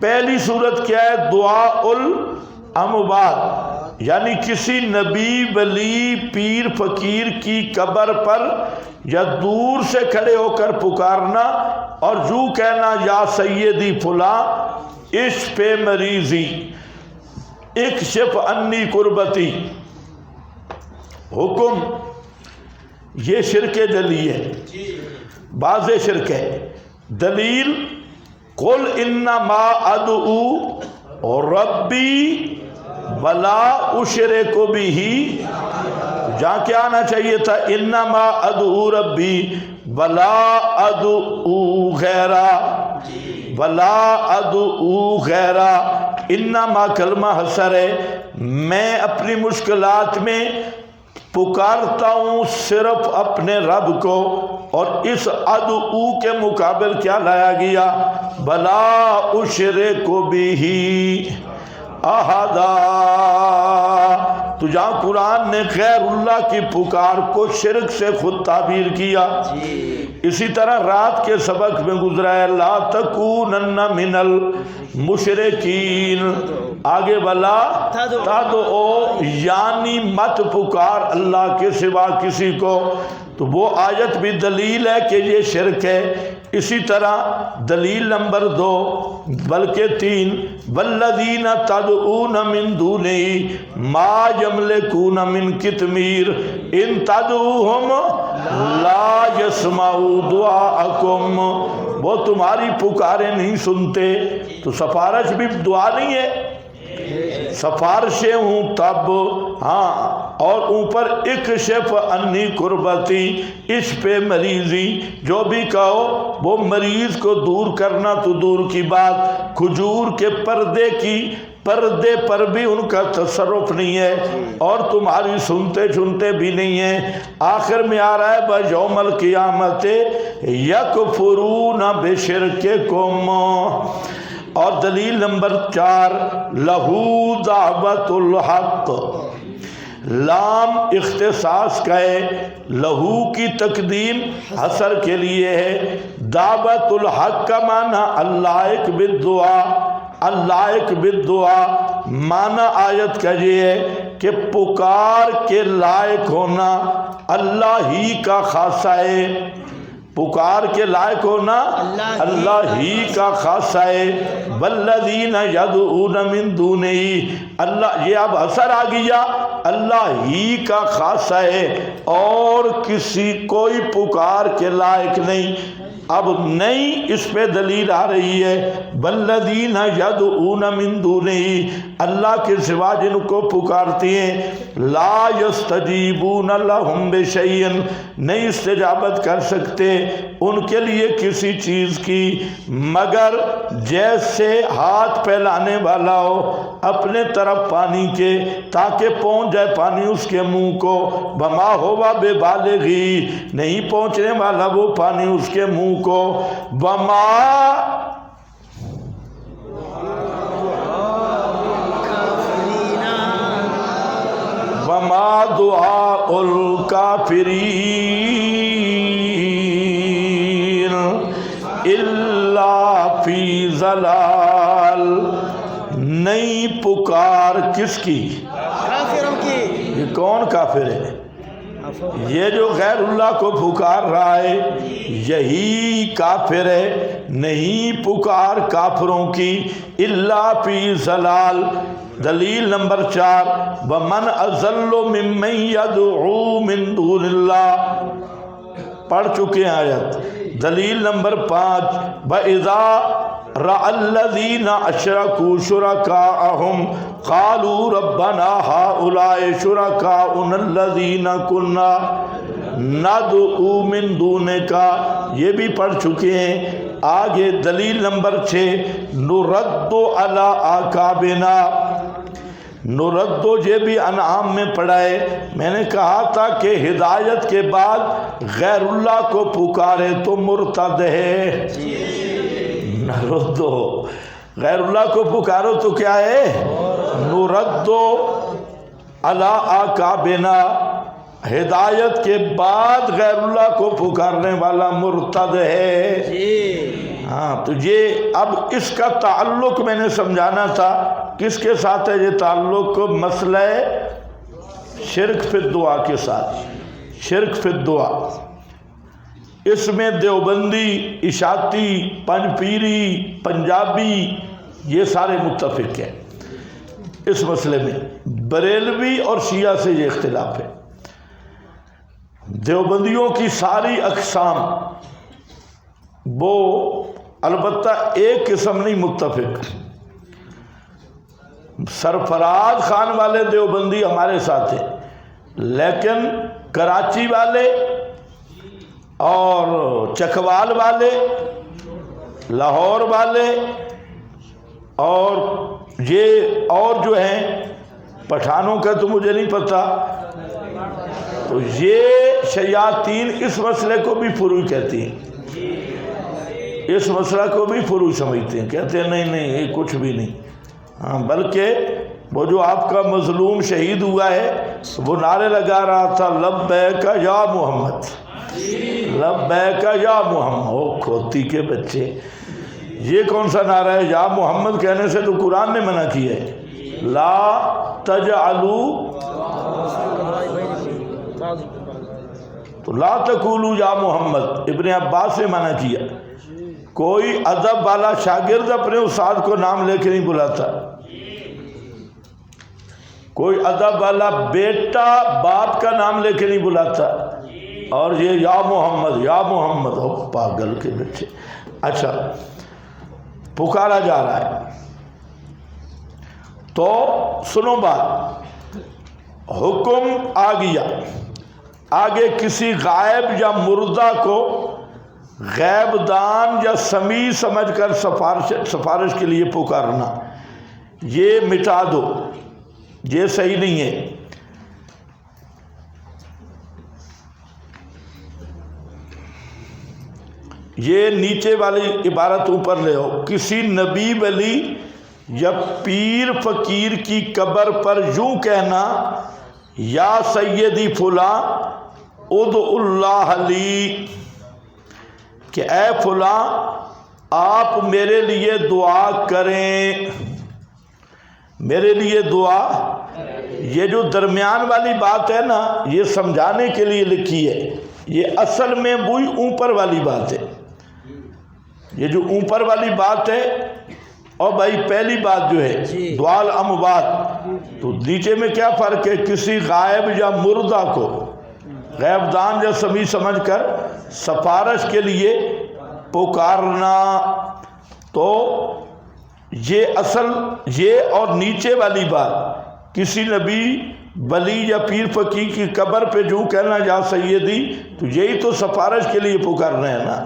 پہلی صورت کیا ہے؟ دعاء الاموات، یعنی کسی نبی ولی پیر فقیر کی قبر پر یا دور سے کھڑے ہو کر پکارنا اور یوں کہنا یا سیدی فلاں اشف مریضی اکشف انی قربتی۔ حکم یہ شرک جلی ہے، بعض شرک ہے۔ دلیل قل انما ادعو ربی ولا اشرک بہ، جہاں کیا آنا چاہیے تھا؟ انما ادعو ربی ولا ادعو غیرہ، ولا ادعو غیرہ۔ انما کلمہ حسر ہے، میں اپنی مشکلات میں پکارتا ہوں صرف اپنے رب کو، اور اس ادعو کے مقابل کیا لایا گیا؟ بلا اشرک بہ احدا۔ تو جہاں قرآن نے غیر اللہ کی پکار کو شرک سے خود تعبیر کیا، اسی طرح رات کے سبق میں گزرا ہے لا تکونن من المشرکین، آگے بلا تدعو یعنی مت پکار اللہ کے سوا کسی کو۔ تو وہ آیت بھی دلیل ہے کہ یہ شرک ہے۔ اسی طرح دلیل نمبر 2 بلکہ 3 والذین تدعون من دونہ ما یملکون من قطمیر ان تدعوہم لا یسمعوا دعاءکم، وہ تمہاری پکاریں نہیں سنتے۔ تو سفارش بھی دعا نہیں ہے، سفارشیں ہوں تب، ہاں، اور اوپر اکشف انی قربتی، اس پہ مریضی، جو بھی کہو وہ مریض کو دور کرنا تو دور کی بات، کھجور کے پردے پر بھی ان کا تصرف نہیں ہے، اور تمہاری سنتے بھی نہیں ہیں۔ آخر میں آ رہا ہے بَيَوْمَ الْقِيَامَةِ يَكْفُرُونَ بِشِرْكِكُمْ۔ اور دلیل نمبر 4 لہو دعوت الحق، لام اختصاص کا ہے، لہو کی تقدیم حصر کے لیے ہے۔ دعوت الحق کا معنی اللائق بالدعا، اللائق بالدعا معنی آیت کا یہ ہے کہ پکار کے لائق ہونا اللہ ہی کا خاصہ ہے، پکار کے لائق ہونا اللہ ہی کا خاصہ ہے۔ والذین یدعون من دونہ، اللہ یہ اب اثر آ گیا، اللہ ہی کا خاصہ ہے اور کسی کوئی پکار کے لائق نہیں۔ اب نئی اس پہ دلیل آ رہی ہے والذین یدعون من دونہ، اللہ کے سوا جن کو پکارتی ہیں لا یستجیبون لہم بشیء، نہیں استجابت کر سکتے ان کے لیے کسی چیز کی مگر جیسے ہاتھ پھیلانے والا ہو اپنے طرف پانی کے تاکہ پہنچ جائے پانی اس کے منہ کو، بما ہوا بے بالغی، نہیں پہنچنے والا وہ پانی اس کے منہ کو، بما وما دعاء الکافرین الا فی ضلال، نہیں پکار کس کی؟ کافروں کی۔ یہ کون کافر ہے؟ یہ جو غیر اللہ کو پکار رہا ہے یہی کافر ہے، نہیں پکار کافروں کی، الا فی ضلال۔ دلیل نمبر 4، ومن اضل ممن یدعو من دون اللہ، پڑھ چکے ہیں آیت۔ دلیل نمبر 5، وَإِذَا رَأَى الَّذِينَ أَشْرَكُوا شُرَكَاءَهُمْ قَالُوا رَبَّنَا هَؤُلَاءِ شُرَكَاؤُنَا الَّذِينَ كُنَّا نَدْعُو مِن دُونِكَ، یہ بھی پڑھ چکے ہیں۔ آگے دلیل نمبر 6، نُرَدُّ عَلَىٰ أَعْقَابِنَا، نُرَدُّ یہ بھی انعام میں پڑھا ہے۔ میں نے کہا تھا کہ ہدایت کے بعد غیر اللہ کو پکارے تو مرتد ہے، نردو، غیر اللہ کو پکارو تو کیا ہے؟ نردو علی اعقابنا، ہدایت کے بعد غیر اللہ کو پکارنے والا مرتد ہے۔ ہاں تو یہ اب اس کا تعلق میں نے سمجھانا تھا، کس کے ساتھ ہے یہ تعلق؟ مسئلہ شرک فی الدعا کے ساتھ، شرک فی الدعا۔ اس میں دیوبندی، اشاعتی، پنج پیری، پنجابی یہ سارے متفق ہیں اس مسئلے میں، بریلوی اور شیعہ سے یہ اختلاف ہے۔ دیوبندیوں کی ساری اقسام وہ البتہ ایک قسم نہیں متفق، سرفراز خان والے دیوبندی ہمارے ساتھ ہیں، لیکن کراچی والے اور چکوال والے، لاہور والے اور یہ اور جو ہیں پٹھانوں کا تو مجھے نہیں پتا، تو یہ شیاطین اس مسئلے کو بھی فروع کہتی ہیں، اس مسئلہ کو بھی فروع سمجھتے ہیں، کہتے ہیں نہیں نہیں یہ کچھ بھی نہیں۔ ہاں بلکہ وہ جو آپ کا مظلوم شہید ہوا ہے وہ نعرے لگا رہا تھا لبیک یا محمد، لبیک یا محمد۔ او کھوتی کے بچے، یہ کون سا نعرہ ہے؟ یا محمد کہنے سے تو قرآن نے منع کیا ہے، لا تجعلوا، تو لا تقولوا یا محمد، ابن عباس نے منع کیا۔ کوئی ادب والا شاگرد اپنے استاد کو نام لے کے نہیں بلاتا، کوئی ادب والا بیٹا باپ کا نام لے کے نہیں بلاتا، اور یہ یا محمد یا محمد، ہو پاگل کے بچے۔ اچھا پکارا جا رہا ہے تو سنو بات، حکم آ گیا، آگے کسی غائب یا مردہ کو غیب دان یا سمیع سمجھ کر سفارش کے لیے پکارنا، یہ مٹا دو، یہ صحیح نہیں ہے۔ یہ نیچے والی عبارت اوپر لے ہو، کسی نبی ولی یا پیر فقیر کی قبر پر یوں کہنا یا سیدی فلاں ادعو اللہ لی، کہ اے فلاں آپ میرے لیے دعا کریں، میرے لیے دعا۔ یہ جو درمیان والی بات ہے نا یہ سمجھانے کے لیے لکھی ہے، یہ اصل میں وہی اوپر والی بات ہے، یہ جو اوپر والی بات ہے۔ اور بھائی پہلی بات جو ہے دعا الاموات، تو نیچے میں کیا فرق ہے؟ کسی غائب یا مردہ کو غیب دان یا سمیع سمجھ کر سفارش کے لیے پکارنا، تو یہ اصل یہ اور نیچے والی بات کسی نبی ولی یا پیر فقیر کی قبر پہ جو کہنا یا سیدی، تو یہی تو سفارش کے لیے پکارنا ہے نا،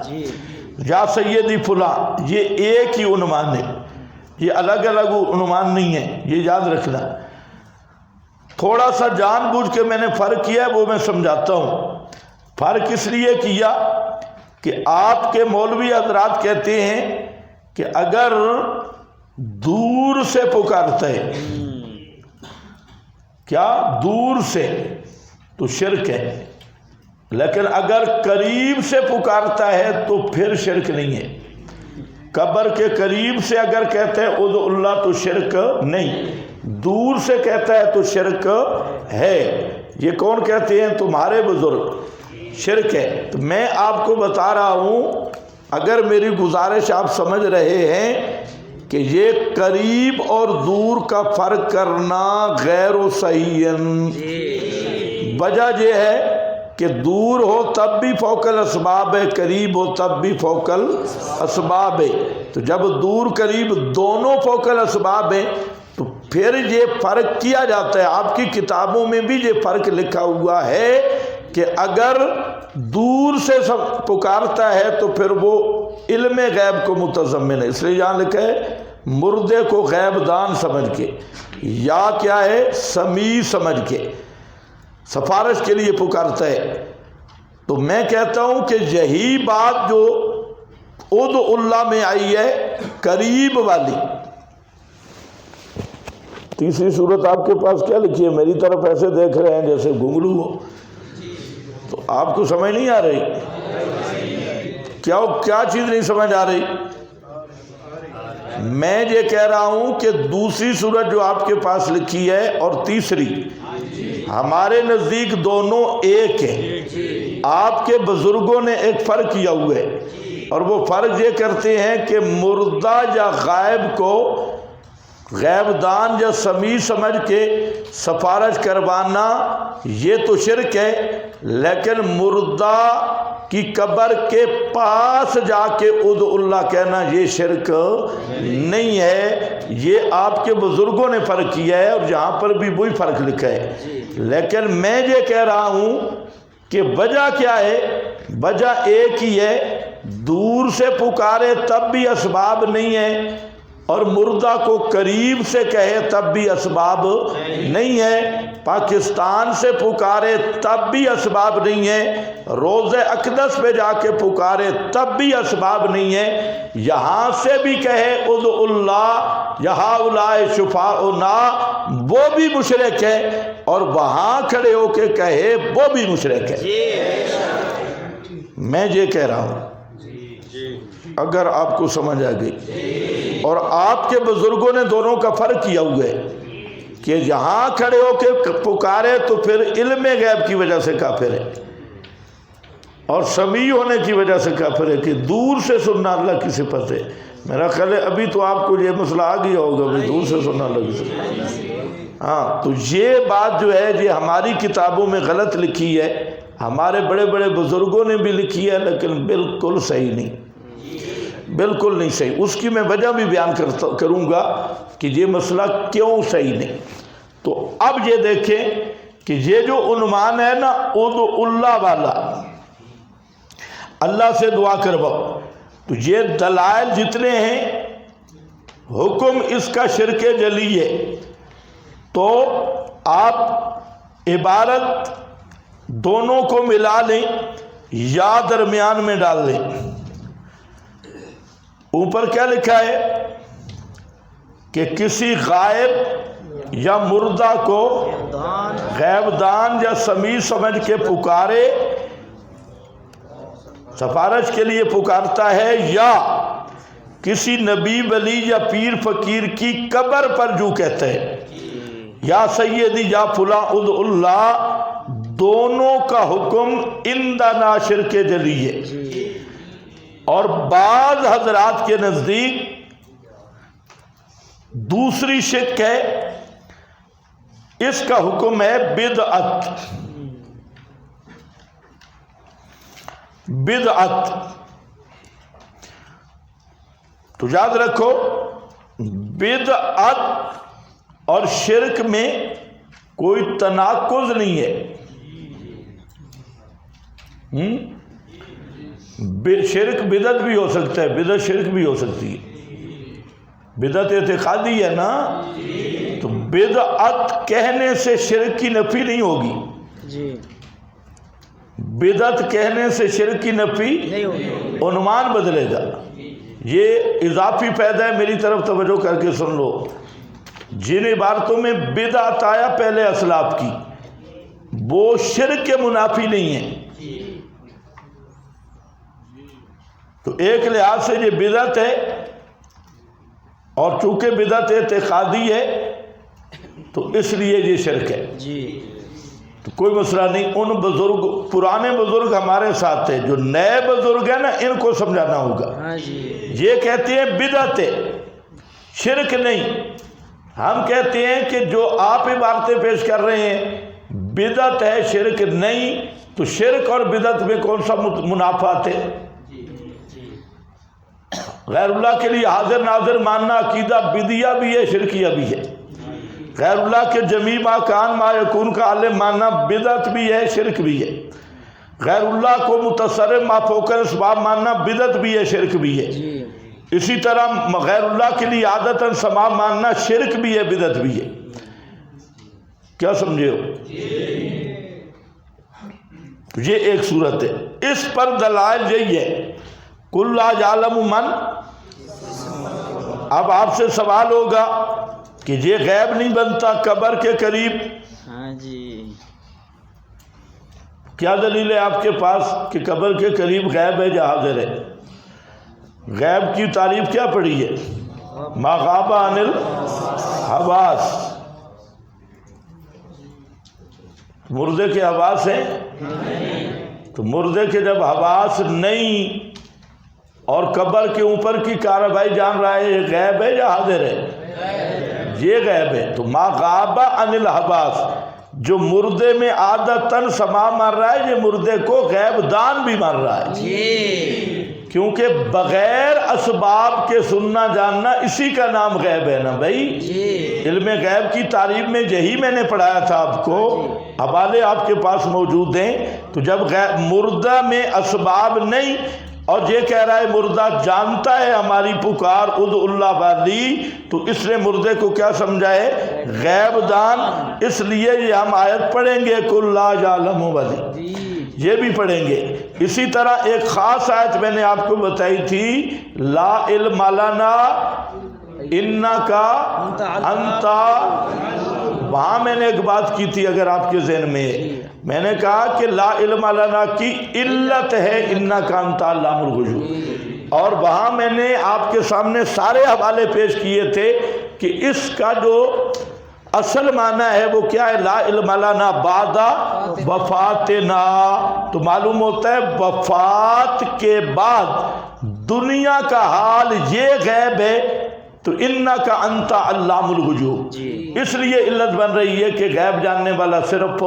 یا سیدی فلاں، یہ ایک ہی عنوان ہے، یہ الگ الگ عنوان نہیں ہے، یہ یاد رکھنا۔ تھوڑا سا جان بوجھ کے میں نے فرق کیا ہے، وہ میں سمجھاتا ہوں۔ فرق اس لیے کیا کہ آپ کے مولوی حضرات کہتے ہیں کہ اگر دور سے پکارتا ہے، کیا دور سے، تو شرک ہے، لیکن اگر قریب سے پکارتا ہے تو پھر شرک نہیں ہے۔ قبر کے قریب سے اگر کہتے ہیں ادعو اللہ تو شرک نہیں، دور سے کہتا ہے تو شرک ہے۔ یہ کون کہتے ہیں؟ تمہارے بزرگ، شرک ہے۔ تو میں آپ کو بتا رہا ہوں، اگر میری گزارش آپ سمجھ رہے ہیں کہ یہ قریب اور دور کا فرق کرنا غیر و صحیح، وجہ یہ ہے کہ دور ہو تب بھی فوق الاسباب ہے، قریب ہو تب بھی فوق الاسباب ہے۔ تو جب دور قریب دونوں فوق الاسباب ہیں تو پھر یہ فرق کیا جاتا ہے۔ آپ کی کتابوں میں بھی یہ فرق لکھا ہوا ہے کہ اگر دور سے پکارتا ہے تو پھر وہ علم غیب کو متضمن ہے، اس لیے یہاں لکھا ہے مردے کو غیب دان سمجھ کے، یا کیا ہے سمیع سمجھ کے سفارش کے لیے پکارتا ہے۔ تو میں کہتا ہوں کہ یہی بات جو ادعو اللہ میں آئی ہے قریب والی، تیسری صورت آپ کے پاس کیا لکھی ہے؟ میری طرف ایسے دیکھ رہے ہیں جیسے گھنگرو ہو، تو آپ کو سمجھ نہیں آ رہی؟ کیا چیز نہیں سمجھ آ رہی؟ میں یہ کہہ رہا ہوں کہ دوسری صورت جو آپ کے پاس لکھی ہے اور تیسری، ہمارے نزدیک دونوں ایک ہیں۔ آپ کے بزرگوں نے ایک فرق کیا ہوا ہے، اور وہ فرق یہ کرتے ہیں کہ مردہ یا غائب کو غیب دان یا سمیع سمجھ کے سفارش کروانا یہ تو شرک ہے، لیکن مردہ کی قبر کے پاس جا کے ادعو اللہ کہنا یہ شرک نہیں ہے۔ یہ آپ کے بزرگوں نے فرق کیا ہے اور یہاں پر بھی وہی فرق لکھا ہے، لیکن میں یہ کہہ رہا ہوں کہ وجہ کیا ہے؟ وجہ ایک ہی ہے، دور سے پکارے تب بھی اسباب نہیں ہے، اور مردہ کو قریب سے کہے تب بھی اسباب نہیں ہے، پاکستان سے پکارے تب بھی اسباب نہیں ہے، روضہ اقدس پہ جا کے پکارے تب بھی اسباب نہیں ہے، یہاں سے بھی کہے ادعو اللہ یا ہؤلاء شفاؤنا وہ بھی مشرک ہے، اور وہاں کھڑے ہو کے کہے وہ بھی مشرک ہے۔ میں یہ کہہ رہا ہوں، اگر آپ کو سمجھ آ گئی، اور آپ کے بزرگوں نے دونوں کا فرق کیا ہوا ہے کہ یہاں کھڑے ہو کے پکارے تو پھر علم غیب کی وجہ سے کافر ہے، اور سمیع ہونے کی وجہ سے کافر ہے کہ دور سے سننا اللہ کی صفت ہے۔ میرا خیال ہے ابھی تو آپ کو یہ مسئلہ آ گیا ہوگا بھی دور سے سننا اللہ کی صفت۔ ہاں، تو یہ بات جو ہے یہ ہماری کتابوں میں غلط لکھی ہے، ہمارے بڑے بڑے بزرگوں نے بھی لکھی ہے، لیکن بالکل صحیح نہیں، بالکل نہیں صحیح۔ اس کی میں وجہ بھی بیان کروں گا کہ یہ مسئلہ کیوں صحیح نہیں۔ تو اب یہ دیکھیں کہ یہ جو عنوان ہے نا ادعو اللہ والا، اللہ سے دعا کرواؤ، تو یہ دلائل جتنے ہیں حکم اس کا شرک جلی ہے، تو آپ عبارت دونوں کو ملا لیں یا درمیان میں ڈال لیں۔ اوپر کیا لکھا ہے کہ کسی غائب یا مردہ کو غیب دان یا سمیع سمجھ کے پکارے، سفارش کے لیے پکارتا ہے، یا کسی نبی ولی یا پیر فقیر کی قبر پر جو کہتا ہے یا سیدی یا فلاں ادعو اللہ، دونوں کا حکم عندنا شرک جلی ہے۔ اور بعض حضرات کے نزدیک دوسری شرک ہے، اس کا حکم ہے بدعت۔ بدعت تو یاد رکھو، بدعت اور شرک میں کوئی تناقض نہیں ہے۔ شرک بدعت بھی ہو سکتا ہے، بدعت شرک بھی ہو سکتی ہے، بدعت اعتقادی ہے نا، تو بدعت کہنے سے شرک کی نفی نہیں ہوگی، جی بدعت کہنے سے شرک کی نفی نہیں ہوگی، عنوان بدلے گا۔ یہ اضافی فائدہ ہے، میری طرف توجہ کر کے سن لو۔ جن عبارتوں میں بدعت آیا پہلے اسلاف کی، وہ شرک کے منافی نہیں ہے، تو ایک لحاظ سے یہ بدعت ہے، اور چونکہ بدعت اعتقادی ہے تو اس لیے یہ شرک ہے، جی تو کوئی مسئلہ نہیں۔ ان بزرگ، پرانے بزرگ ہمارے ساتھ تھے، جو نئے بزرگ ہیں نا ان کو سمجھانا ہوگا۔ ہاں جی یہ کہتے ہیں بدعت ہے، شرک نہیں۔ ہم کہتے ہیں کہ جو آپ عبارتیں پیش کر رہے ہیں بدعت ہے، شرک نہیں، تو شرک اور بدعت میں کون سا منافات ہے؟ غیر اللہ کے لیے حاضر ناظر ماننا عقیدہ بدعیہ بھی ہے، شرکیہ بھی ہے۔ غیر اللہ کے جمیع ما کان ما یکون کا عالم ماننا بدعت بھی ہے، شرک بھی ہے۔ غیر اللہ کو متصرف ما فوق الاسباب ماننا بدعت بھی ہے، شرک بھی ہے۔ جی اسی طرح غیر اللہ کے لیے عادتاً سما ماننا شرک بھی ہے، بدعت بھی ہے۔ کیا سمجھے ہو؟ یہ ایک صورت ہے۔ اس پر دلائل یہی ہے، کل لا یعلم من۔ اب آپ سے سوال ہوگا کہ یہ غیب نہیں بنتا قبر کے قریب، ہاں جی کیا دلیل ہے آپ کے پاس کہ قبر کے قریب غیب ہے یا حاضر ہے؟ غیب کی تعریف کیا پڑھی ہے؟ ما غاب عن الحواس، مردے کے حواس ہیں، تو مردے کے جب حواس نہیں اور قبر کے اوپر کی کارروائی جان رہا ہے، یہ غیب ہے یا حاضر ہے؟ یہ غیب ہے۔ تو ما غاب عن الحواس، جو مردے میں عادتاً سما مر رہا ہے، یہ مردے کو غیب دان بھی مر رہا ہے، کیونکہ بغیر اسباب کے سننا جاننا اسی کا نام غیب ہے نا بھائی۔ علم غیب کی تعریف میں یہی میں نے پڑھایا تھا آپ کو، حوالے آپ کے پاس موجود ہیں۔ تو جب مردہ میں اسباب نہیں اور یہ کہہ رہا ہے مردہ جانتا ہے ہماری پکار ادعو اللہ والی، تو اس نے مردے کو کیا سمجھا ہے؟ غیب دان۔ اس لیے یہ ہم آیت پڑھیں گے کل لا یعلم والی، یہ بھی پڑھیں گے۔ اسی طرح ایک خاص آیت میں نے آپ کو بتائی تھی، لا علم لنا انکا انتا، وہاں میں نے ایک بات کی تھی اگر آپ کے ذہن میں، میں نے کہا کہ لا علم لنا کی علت ہے انکا انتا علام الغیوب، اور وہاں میں نے آپ کے سامنے سارے حوالے پیش کیے تھے کہ اس کا جو اصل معنی ہے وہ کیا ہے؟ لا علم لنا بعد وفاتنا، تو معلوم ہوتا ہے وفات کے بعد دنیا کا حال یہ غیب ہے، تو انکا انت علام الغیوب، اس لیے علت بن رہی ہے کہ غیب جاننے والا صرف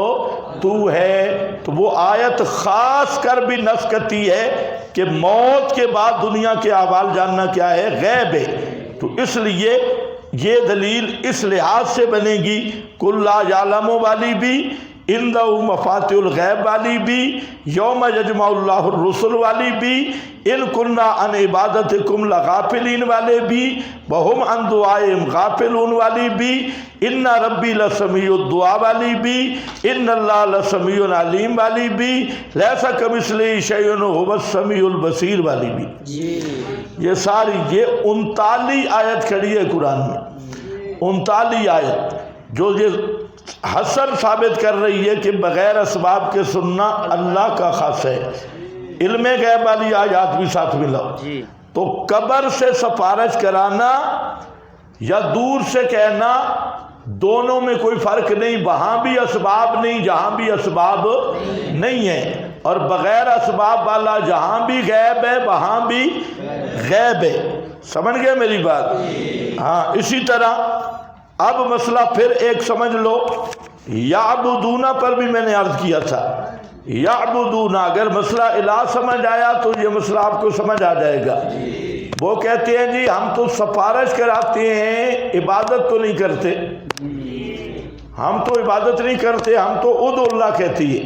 تو ہے۔ تو وہ آیت خاص کر بھی نص کرتی ہے کہ موت کے بعد دنیا کے احوال جاننا کیا ہے؟ غیب ہے۔ تو اس لیے یہ دلیل اس لحاظ سے بنے گی، کل لا یعلم والی بھی، عنده مفاتیح الغیب والی بھی، یوم یجمع اللہ الرسل والی بھی، ان کننا عن عبادتکم لغافلین والے بھی، وہم عن دعائہم غافلون والی بھی، ان ربی لسمیع الدعا والی بھی، ان اللہ لسمیع علیم والی بھی، لیس کمثلہ شیء وہو السمیع البصیر والی بھی۔ یہ ساری یہ 39 آیت کھڑی ہے قرآن میں، 39 آیت جو یہ حسن ثابت کر رہی ہے کہ بغیر اسباب کے سننا اللہ کا خاص ہے۔ علم غیب والی آیات بھی ساتھ ملا، تو قبر سے سفارش کرانا یا دور سے کہنا دونوں میں کوئی فرق نہیں، وہاں بھی اسباب نہیں جہاں بھی اسباب نہیں ہے، اور بغیر اسباب والا جہاں بھی غیب ہے وہاں بھی غیب ہے۔ سمجھ گئے میری بات؟ ہاں، اسی طرح اب مسئلہ پھر ایک سمجھ لو، یعبدون پر بھی میں نے عرض کیا تھا، یعبدون اگر مسئلہ الہ سمجھ آیا تو یہ مسئلہ آپ کو سمجھ آ جائے گا۔ وہ کہتے ہیں جی ہم تو سفارش کراتے ہیں، عبادت تو نہیں کرتے، ہم تو عبادت نہیں کرتے، ہم تو ادعو اللہ کہتی ہے،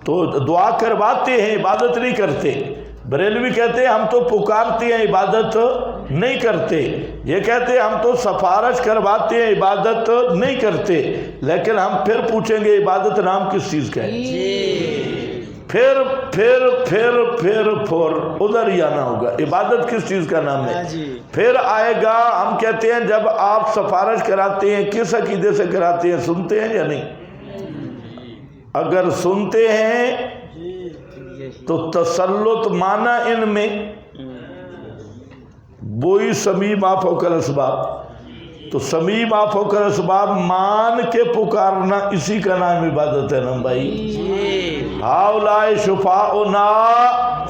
تو دعا کرواتے ہیں عبادت نہیں کرتے۔ بریلوی کہتے ہیں ہم تو پکارتے ہیں عبادت نہیں کرتے، یہ کہتے ہیں ہم تو سفارش کرواتے ہیں عبادت نہیں کرتے، لیکن ہم پھر پوچھیں گے عبادت نام کس چیز کا ہے؟ پھر ادھر ہی آنا ہوگا، عبادت کس چیز کا نام ہے؟ پھر آئے گا، ہم کہتے ہیں جب آپ سفارش کراتے ہیں کس عقیدے سے کراتے ہیں؟ سنتے ہیں یا نہیں؟ اگر سنتے ہیں تو تسلط مانا ان میں وہی سمیع ما فوق الاسباب، تو سمیع ما فوق الاسباب مان کے پکارنا، اسی کا نام عبادت ہے نا بھائی؟ ہاؤلائے شفاؤنا،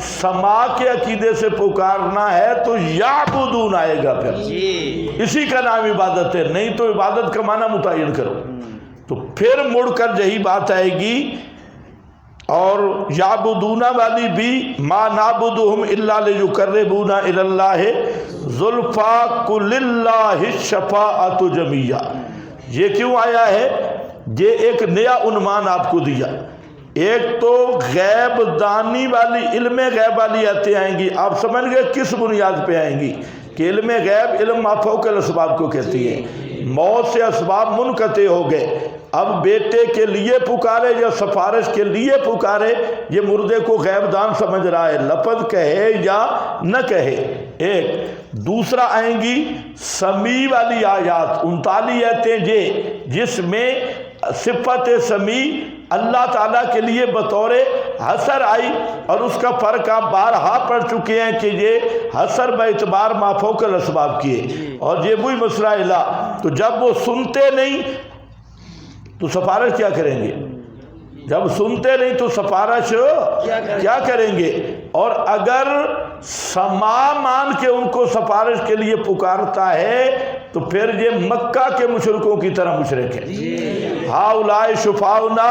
سما کے عقیدے سے پکارنا ہے تو یعبدون آئے گا، پھر اسی کا نام عبادت ہے، نہیں تو عبادت کا معنی متعین کرو۔ تو پھر مڑ کر یہی بات آئے گی، اور یعبدون والی بھی ما نعبدہم الا لیقربونا الی اللہ زلفی قل للہ الشفاعۃ جمیعا۔ یہ کیوں آیا ہے؟ یہ ایک نیا عنوان آپ کو دیا۔ ایک تو غیب دانی والی، علم غیب والی آتے آئیں گی، آپ سمجھ گئے کس بنیاد پہ آئیں گی؟ کہ علم غیب علم ما فوق الاسباب کو کہتی ہے۔ موت سے اسباب منقطع ہو گئے، اب بیٹے کے لیے پکارے یا سفارش کے لیے پکارے، یہ مردے کو غیب دان سمجھ رہا ہے، لفظ کہے یا نہ کہے۔ ایک دوسرا آئیں گی سمیع والی آیات، 39 آیتیں جس میں صفت سمیع اللہ تعالیٰ کے لیے بطور حصر آئی، اور اس کا فرق آپ بارہا پڑھ چکے ہیں کہ یہ حصر باعتبار ما فوق الاسباب کیے، اور یہ وہی مسئلہ الہ۔ تو جب وہ سنتے نہیں تو سفارش کیا کریں گے؟ جب سنتے نہیں تو سفارش کیا کریں گے؟ اور اگر سما مان کے ان کو سفارش کے لیے پکارتا ہے تو پھر یہ مکہ کے مشرکوں کی طرح مشرک ہے۔ ہاؤلائے شفاؤنا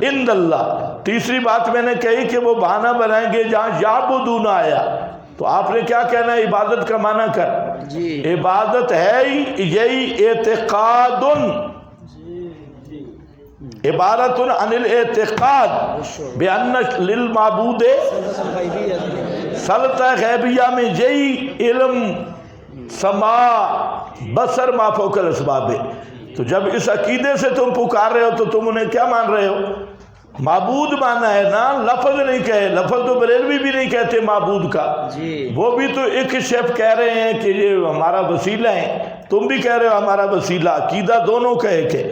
عند اللہ۔ تیسری بات میں نے کہی کہ وہ بہانہ بنائیں گے جہاں یعبدون آیا، تو آپ نے کیا کہنا ہے؟ عبادت کا معنی کر، عبادت ہے یہی اعتقاد، عبارت عن الاعتقاد بأن للمعبود سلطہ غیبیہ میں یہی علم سما بصر ما فوق الاسباب ہے۔ تو جب اس عقیدے سے تم پکار رہے ہو تو تم انہیں کیا مان رہے ہو؟ معبود مانا ہے نا، لفظ نہیں کہے۔ لفظ تو بریلوی بھی نہیں کہتے معبود کا، وہ بھی تو ایک شیف کہہ رہے ہیں کہ یہ ہمارا وسیلہ ہے، تم بھی کہہ رہے ہو ہمارا وسیلہ، عقیدہ دونوں کہے کہ۔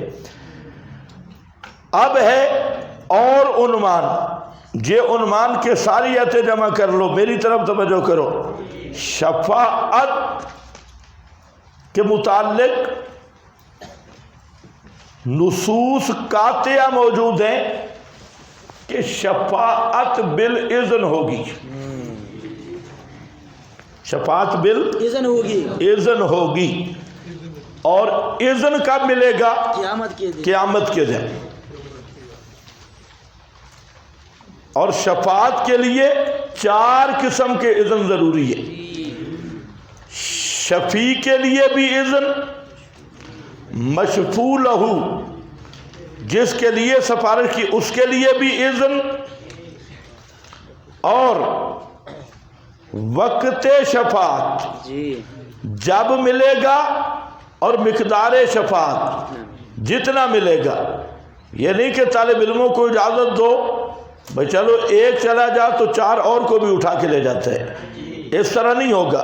اب ہے اور عنوان، یہ عنوان کے ساری آیتیں جمع کر لو، میری طرف توجہ کرو۔ شفاعت کے متعلق نصوص قاطعہ موجود ہیں کہ شفاعت بالاذن ہوگی، شفاعت بالاذن ہوگی، اور اذن کب ملے گا؟ قیامت کے دن۔ اور شفاعت کے لیے 4 قسم کے اذن ضروری ہے۔ شفیع کے لیے بھی اذن، مشفوع لہو جس کے لیے سفارش کی اس کے لیے بھی اذن، اور وقت شفاعت جب ملے گا، اور مقدار شفاعت جتنا ملے گا۔ یہ نہیں کہ طالب علموں کو اجازت دو بھائی چلو ایک چلا جا تو 4 اور کو بھی اٹھا کے لے جاتے ہیں، اس طرح نہیں ہوگا۔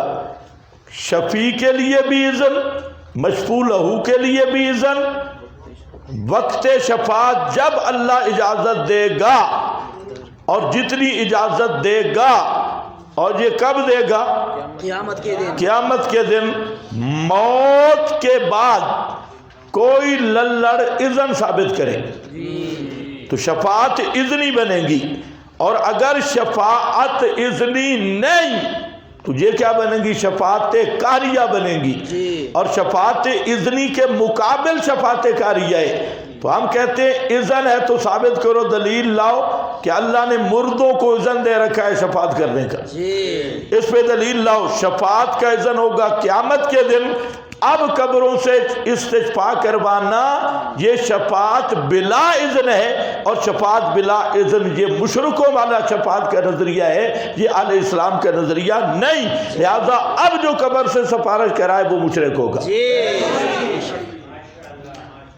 شفیع کے لیے بھی اذن، مشفوع لہو کے لیے بھی اذن، وقت شفاعت جب اللہ اجازت دے گا، اور جتنی اجازت دے گا، اور یہ کب دے گا؟ قیامت کے دن۔ موت کے بعد کوئی للڑ اذن ثابت کرے تو شفاعت اذنی بنے گی، اور اگر شفاعت اذنی نہیں تو یہ کیا بنے گی؟ شفاعت کاریہ بنے گی، اور شفاعت اذنی کے مقابل شفاعت کاریہ ہے۔ تو ہم کہتے ہیں اذن ہے تو ثابت کرو، دلیل لاؤ کہ اللہ نے مردوں کو اذن دے رکھا ہے شفاعت کرنے کا، اس پہ دلیل لاؤ۔ شفاعت کا اذن ہوگا قیامت کے دن، اب قبروں سے استشفاء کروانا یہ شفاعت بلا اذن ہے، اور شفاعت بلا اذن یہ مشرکوں والا شفاعت کا نظریہ ہے، یہ علیہ السلام کا نظریہ نہیں۔ لہذا اب جو قبر سے سفارش کرائے وہ مشرک ہوگا،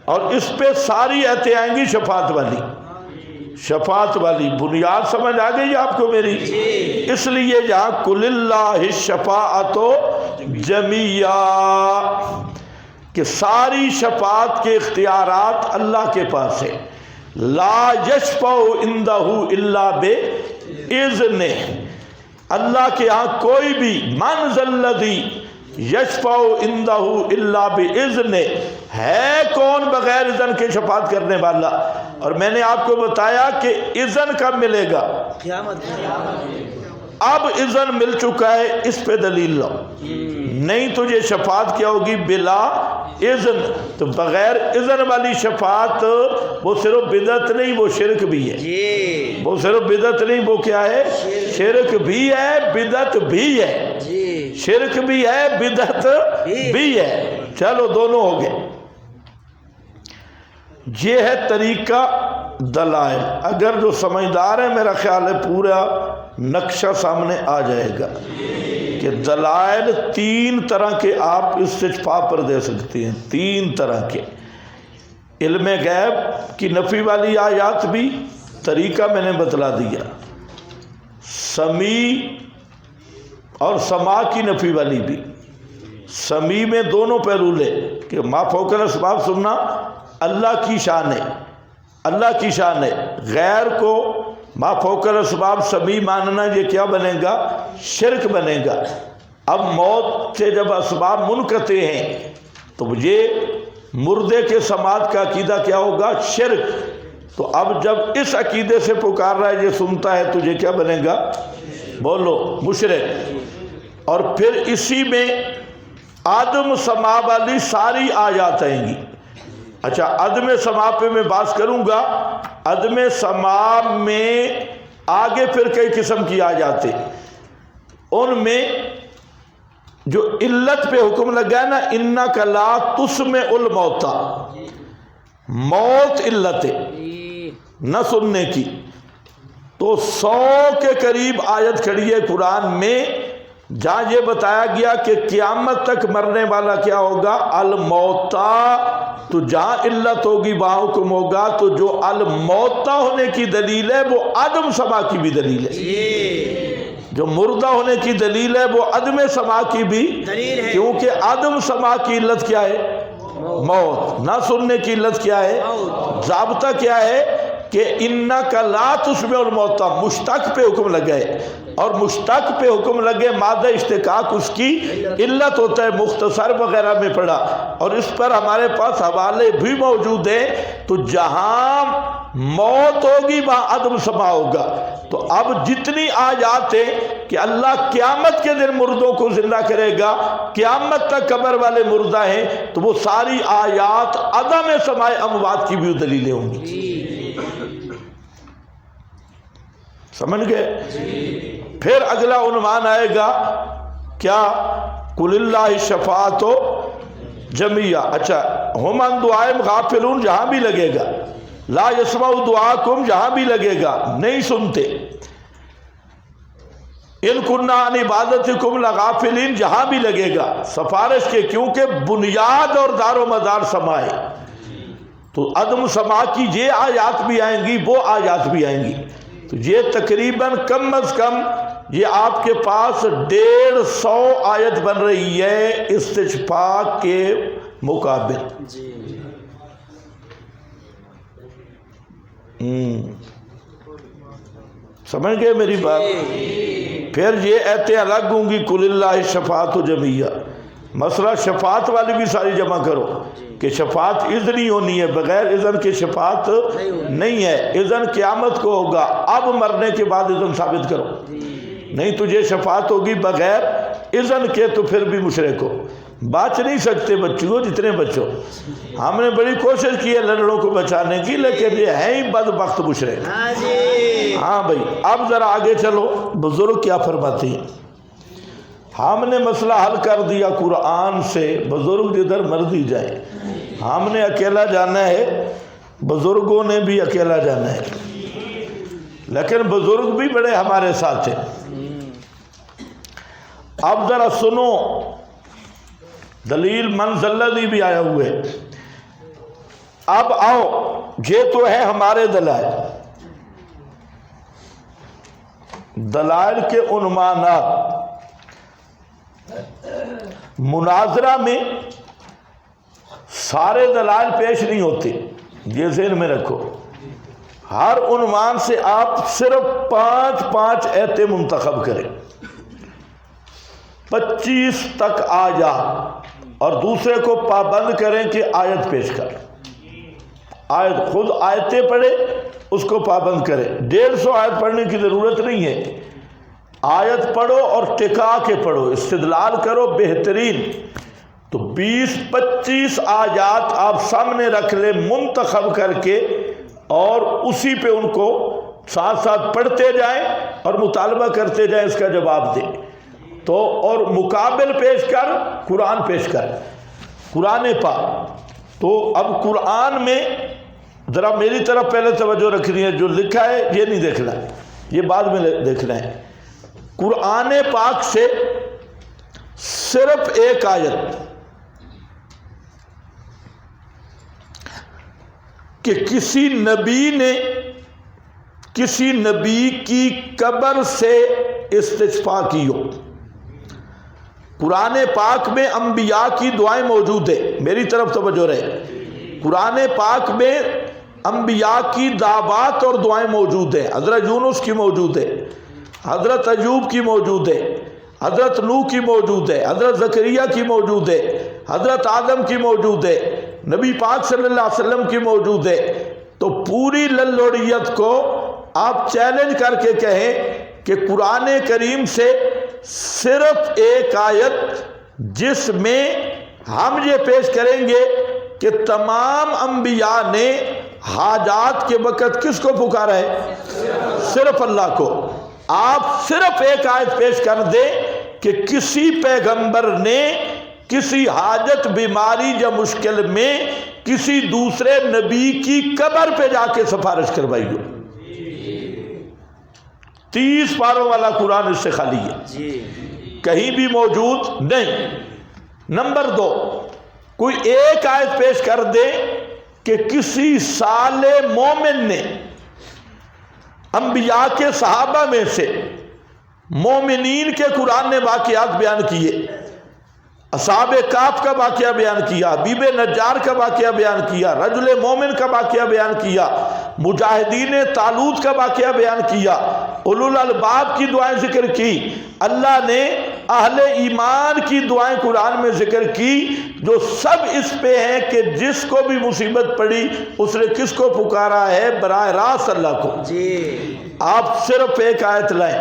اور اس پہ ساری ایتیں آئیں گی شفاعت والی، شفاعت والی بنیاد سمجھ آ گئی آپ کو میری؟ اس لیے یہاں قل اللہ الشفاعۃ جمیعا کہ ساری شفاعت کے اختیارات اللہ کے پاس ہے۔ لا یشفع عندہ الا باذنہ، اللہ کے ہاں کوئی بھی من ذا الذی یشفع عندہ الا باذنہ، ہے کون بغیر اذن کے شفاعت کرنے والا؟ اور میں نے آپ کو بتایا کہ اذن کب ملے گا؟ اب اذن مل چکا ہے، اس پہ دلیل لو، نہیں تجھے شفاعت کیا ہوگی بلا اذن۔ تو بغیر اذن والی شفاعت وہ صرف بدعت نہیں، وہ شرک بھی ہے، وہ صرف بدعت نہیں، وہ کیا ہے؟ شرک بھی ہے، بدعت بھی ہے، شرک بھی ہے، بدعت بھی ہے۔ چلو دونوں ہو گئے۔ یہ ہے طریقہ دلائل۔ اگر جو سمجھدار ہے میرا خیال ہے پورا نقشہ سامنے آ جائے گا کہ دلائل تین طرح کے آپ استشفاء پر دے سکتے ہیں، تین طرح کے۔ علم غیب کی نفی والی آیات بھی، طریقہ میں نے بتلا دیا، سمیع اور سماع کی نفی والی بھی۔ سمیع میں دونوں پہلو لے کہ ما فوق الاسباب سننا اللہ کی شان ہے، اللہ کی شان ہے، غیر کو ما فوق الاسباب سمیع ماننا یہ کیا بنے گا؟ شرک بنے گا۔ اب موت سے جب اسباب منقطع ہیں تو یہ مردے کے سماعت کا عقیدہ کیا ہوگا؟ شرک۔ تو اب جب اس عقیدے سے پکار رہا ہے، یہ سنتا ہے، تو یہ کیا بنے گا؟ بولو، مشرک۔ اور پھر اسی میں عدم سماع والی ساری آیات آئیں گی۔ اچھا، عدم سماع پہ میں بات کروں گا۔ عدم سماع میں آگے پھر کئی قسم کی آ جاتے، ان میں جو علت پہ حکم لگا ہے نا، انک لا تسمع الموتى، موت علت ہے نہ سننے کی، تو 100 کے قریب آیت کھڑی ہے قرآن میں جہاں یہ بتایا گیا کہ قیامت تک مرنے والا کیا ہوگا؟ الموتى۔ تو جہاں علت ہوگی وہاں حکم ہوگا۔ تو جو الموتى ہونے کی دلیل ہے وہ عدم سماع کی بھی دلیل ہے، جو مردہ ہونے کی دلیل ہے وہ عدم سماع کی بھی دلیل ہے، کیونکہ عدم سماع کی علت کیا ہے؟ موت۔ نہ سننے کی علت کیا ہے؟ ضابطہ کیا ہے کہ انک لا تسمع الموتى، مشتق پہ حکم لگے، اور مشتق پہ حکم لگے مادہ اشتقاق اس کی علت ہوتا ہے، مختصر وغیرہ میں پڑھا، اور اس پر ہمارے پاس حوالے بھی موجود ہیں۔ تو جہاں موت ہوگی وہاں عدم سماع ہوگا۔ تو اب جتنی آیات ہیں کہ اللہ قیامت کے دن مردوں کو زندہ کرے گا، قیامت تک قبر والے مردہ ہیں، تو وہ ساری آیات عدم سماع اموات کی بھی دلیلیں ہوں گی۔ سمجھ گئے؟ پھر اگلا عنوان آئے گا کیا؟ قل اللہ الشفاعۃ جمیعا۔ اچھا، ہم عن دعائہم غافلون جہاں بھی لگے گا، لا یسمع دعاکم جہاں بھی لگے گا، نہیں سنتے، ان کننا عن عبادتکم لغافلین جہاں بھی لگے گا، سفارش کے، کیونکہ بنیاد اور دار و مدار سماع ہے۔ تو عدم سماع کی یہ آیات بھی آئیں گی، وہ آیات بھی آئیں گی۔ تو یہ تقریباً کم از کم یہ آپ کے پاس 150 آیت بن رہی ہے استشفاء کے مقابل۔ سمجھ گئے میری بات؟ پھر یہ ایتیں الگ ہوں گی، قل اللہ الشفاعۃ جمیعا۔ مسئلہ شفاعت والی بھی ساری جمع کرو کہ شفاعت اذنی ہونی ہے، بغیر اذن کے شفاعت نہیں ہے۔ اذن قیامت کو ہوگا، اب مرنے کے بعد اذن ثابت کرو، نہیں تجھے شفاعت ہوگی بغیر اذن کے، تو پھر بھی مشرک ہو۔ بچ نہیں سکتے بچوں، جتنے بچوں، ہم نے بڑی کوشش کی ہے لڑڑوں کو بچانے کی، لیکن یہ ہے ہی بدبخت مشرک۔ ہاں بھائی، اب ذرا آگے چلو، بزرگ کیا فرماتے ہیں؟ ہم نے مسئلہ حل کر دیا قرآن سے، بزرگ جدھر مرضی جائیں، ہم نے اکیلا جانا ہے، بزرگوں نے بھی اکیلا جانا ہے، لیکن بزرگ بھی بڑے ہمارے ساتھ ہیں۔ اب ذرا سنو، دلیل منزلذی بھی آیا ہوئے۔ اب آؤ، یہ تو ہے ہمارے دلائل، دلائل کے عنوانات۔ مناظرہ میں سارے دلائل پیش نہیں ہوتے، یہ ذہن میں رکھو۔ ہر عنوان سے آپ صرف 5 ایتیں منتخب کریں، 25 تک آ جا، اور دوسرے کو پابند کریں کہ آیت پیش کر، آیت خود آیتیں پڑھے، اس کو پابند کرے۔ 150 آیت پڑھنے کی ضرورت نہیں ہے، آیت پڑھو اور ٹکا کے پڑھو، استدلال کرو بہترین۔ تو 20-25 آیات آپ سامنے رکھ لیں منتخب کر کے، اور اسی پہ ان کو ساتھ ساتھ پڑھتے جائیں اور مطالبہ کرتے جائیں، اس کا جواب دیں۔ تو اور مقابل پیش کر، قرآن پیش کر، قرآن پاک۔ تو اب قرآن میں ذرا میری طرف پہلے توجہ رکھنی ہے، جو لکھا ہے یہ نہیں دیکھنا، یہ بعد میں دیکھنا ہے۔ قرآن پاک سے صرف ایک آیت کہ کسی نبی نے کسی نبی کی قبر سے استشفاء کی ہو۔ قرآن پاک میں انبیاء کی دعائیں موجود ہیں، میری طرف توجہ رہے۔ قرآن پاک میں انبیاء کی دعوات اور دعائیں موجود ہیں، حضرت یونس کی موجود ہے، حضرت ایوب کی موجود ہے، حضرت نوح کی موجود ہے، حضرت زکریا کی موجود ہے، حضرت آدم کی موجود ہے، نبی پاک صلی اللہ علیہ وسلم کی موجود ہے۔ تو پوری للوڑیت کو آپ چیلنج کر کے کہیں کہ قرآن کریم سے صرف ایک آیت جس میں ہم یہ پیش کریں گے کہ تمام انبیاء نے حاجات کے وقت کس کو پکارا ہے؟ صرف اللہ کو۔ آپ صرف ایک آیت پیش کر دیں کہ کسی پیغمبر نے کسی حاجت، بیماری یا مشکل میں کسی دوسرے نبی کی قبر پہ جا کے سفارش کروائی ہو۔ 30 پاروں والا قرآن اس سے خالی ہے، کہیں بھی موجود نہیں۔ نمبر 2، کوئی ایک آیت پیش کر دے کہ کسی صالح مومن نے انبیاء کے صحابہ میں سے مومنین کے قرآن نے واقعات بیان کیے، اصحاب کہف کا واقعہ بیان کیا، حبیب نجار کا واقعہ بیان کیا، رجل مومن کا واقعہ بیان کیا، مجاہدین طالوت کا واقعہ بیان کیا، اولو الالباب کی دعائیں ذکر کی، اللہ نے اہل ایمان کی دعائیں قرآن میں ذکر کی، جو سب اس پہ ہیں کہ جس کو بھی مصیبت پڑی اس نے کس کو پکارا ہے؟ براہ راست اللہ کو۔ آپ صرف ایک آیت لائیں،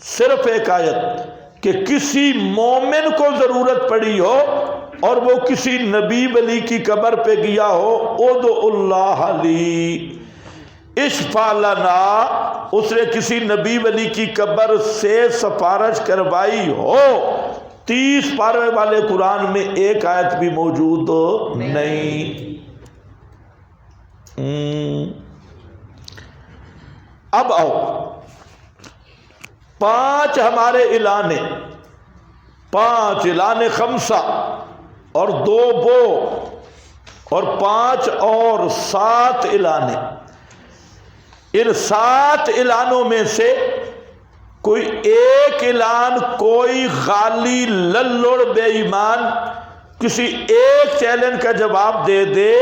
صرف ایک آیت کہ کسی مومن کو ضرورت پڑی ہو اور وہ کسی نبی ولی کی قبر پہ گیا ہو، ادعو اللہ لی اشفع لنا، اس نے کسی نبی ولی کی قبر سے سفارش کروائی ہو۔ 30 پارے والے قرآن میں ایک آیت بھی موجود نہیں۔ اب آؤ، 5 ہمارے اعلان ہیں، 5 اعلان خمسہ اور 2 بو اور 5 اور 7 اعلان ہیں۔ ان 7 اعلانوں میں سے کوئی ایک اعلان کوئی غالی للڑ بے ایمان کسی ایک چیلنج کا جواب دے دے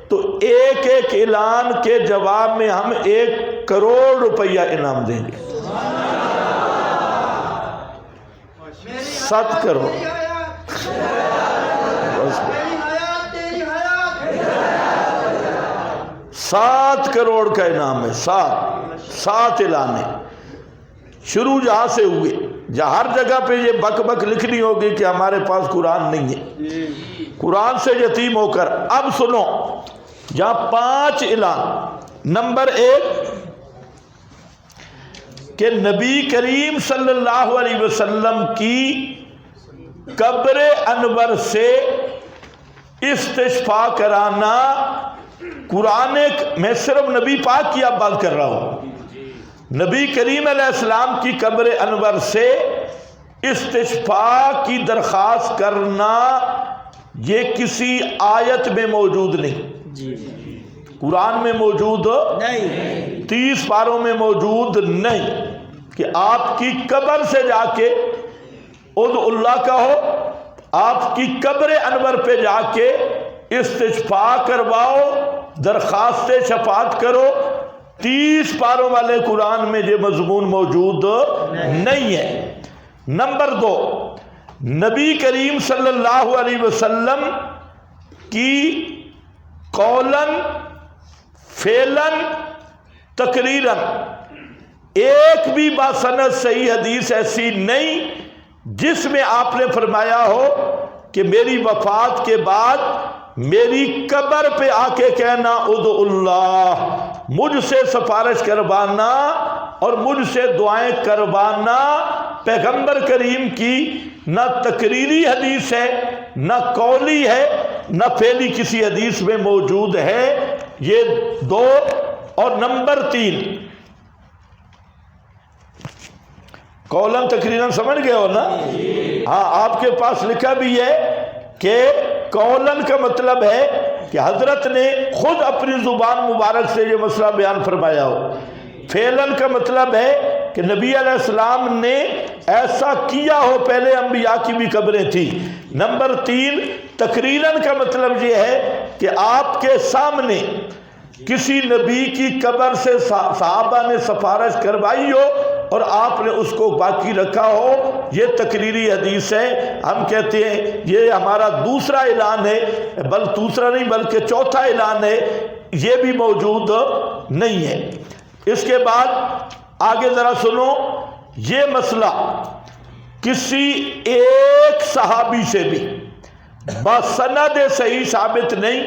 تو ایک ایک اعلان کے جواب میں ہم 1 کروڑ روپیہ انعام دیں گے۔ 7 کروڑ 7 کروڑ کا انعام ہے۔ 7 اعلان ہے۔ شروع جہاں سے ہوئے، جہاں ہر جگہ پہ یہ بک بک لکھنی ہوگی کہ ہمارے پاس قرآن نہیں ہے، قرآن سے یتیم ہو کر۔ اب سنو، جہاں 5 اعلان۔ نمبر 1 کہ نبی کریم صلی اللہ علیہ وسلم کی قبر انور سے استشفاء کرانا قرآن میں صرف نبی پاک کی اب بات کر رہا ہوں، نبی کریم علیہ السلام کی قبر انور سے استشفاء کی درخواست کرنا یہ کسی آیت میں موجود نہیں، جی قرآن میں موجود نہیں، 30 پاروں میں موجود نہیں کہ آپ کی قبر سے جا کے ادعو اللہ کہو، آپ کی قبر انور پہ جا کے استشفاء کرواؤ، درخواست شفاعت کرو۔ 30 پاروں والے قرآن میں یہ مضمون موجود نہیں ہے۔ نمبر 2، نبی کریم صلی اللہ علیہ وسلم کی قولاً فعلاً تقریراً ایک بھی باسند صحیح حدیث ایسی نہیں جس میں آپ نے فرمایا ہو کہ میری وفات کے بعد میری قبر پہ آ کے کہنا ادعو اللہ، مجھ سے سفارش کروانا اور مجھ سے دعائیں کروانا پیغمبر کریم کی نہ تقریری حدیث ہے، نہ قولی ہے، نہ فعلی کسی حدیث میں موجود ہے۔ یہ 2۔ اور نمبر 3، قولاً تقریراً سمجھ گئے ہو نا؟ ہاں، آپ کے پاس لکھا بھی ہے کہ قولاً کا مطلب ہے کہ حضرت نے خود اپنی زبان مبارک سے یہ مسئلہ بیان فرمایا ہو۔ فعلاً کا مطلب ہے کہ نبی علیہ السلام نے ایسا کیا ہو، پہلے انبیاء کی بھی قبریں تھیں۔ نمبر 3، تقریراً کا مطلب یہ ہے کہ آپ کے سامنے کسی نبی کی قبر سے صحابہ نے سفارش کروائی ہو اور آپ نے اس کو باقی رکھا ہو، یہ تقریری حدیث ہے۔ ہم کہتے ہیں یہ ہمارا دوسرا اعلان ہے، دوسرا نہیں بلکہ چوتھا اعلان ہے، یہ بھی موجود نہیں ہے۔ اس کے بعد آگے ذرا سنو، یہ مسئلہ کسی ایک صحابی سے بھی بسند صحیح ثابت نہیں۔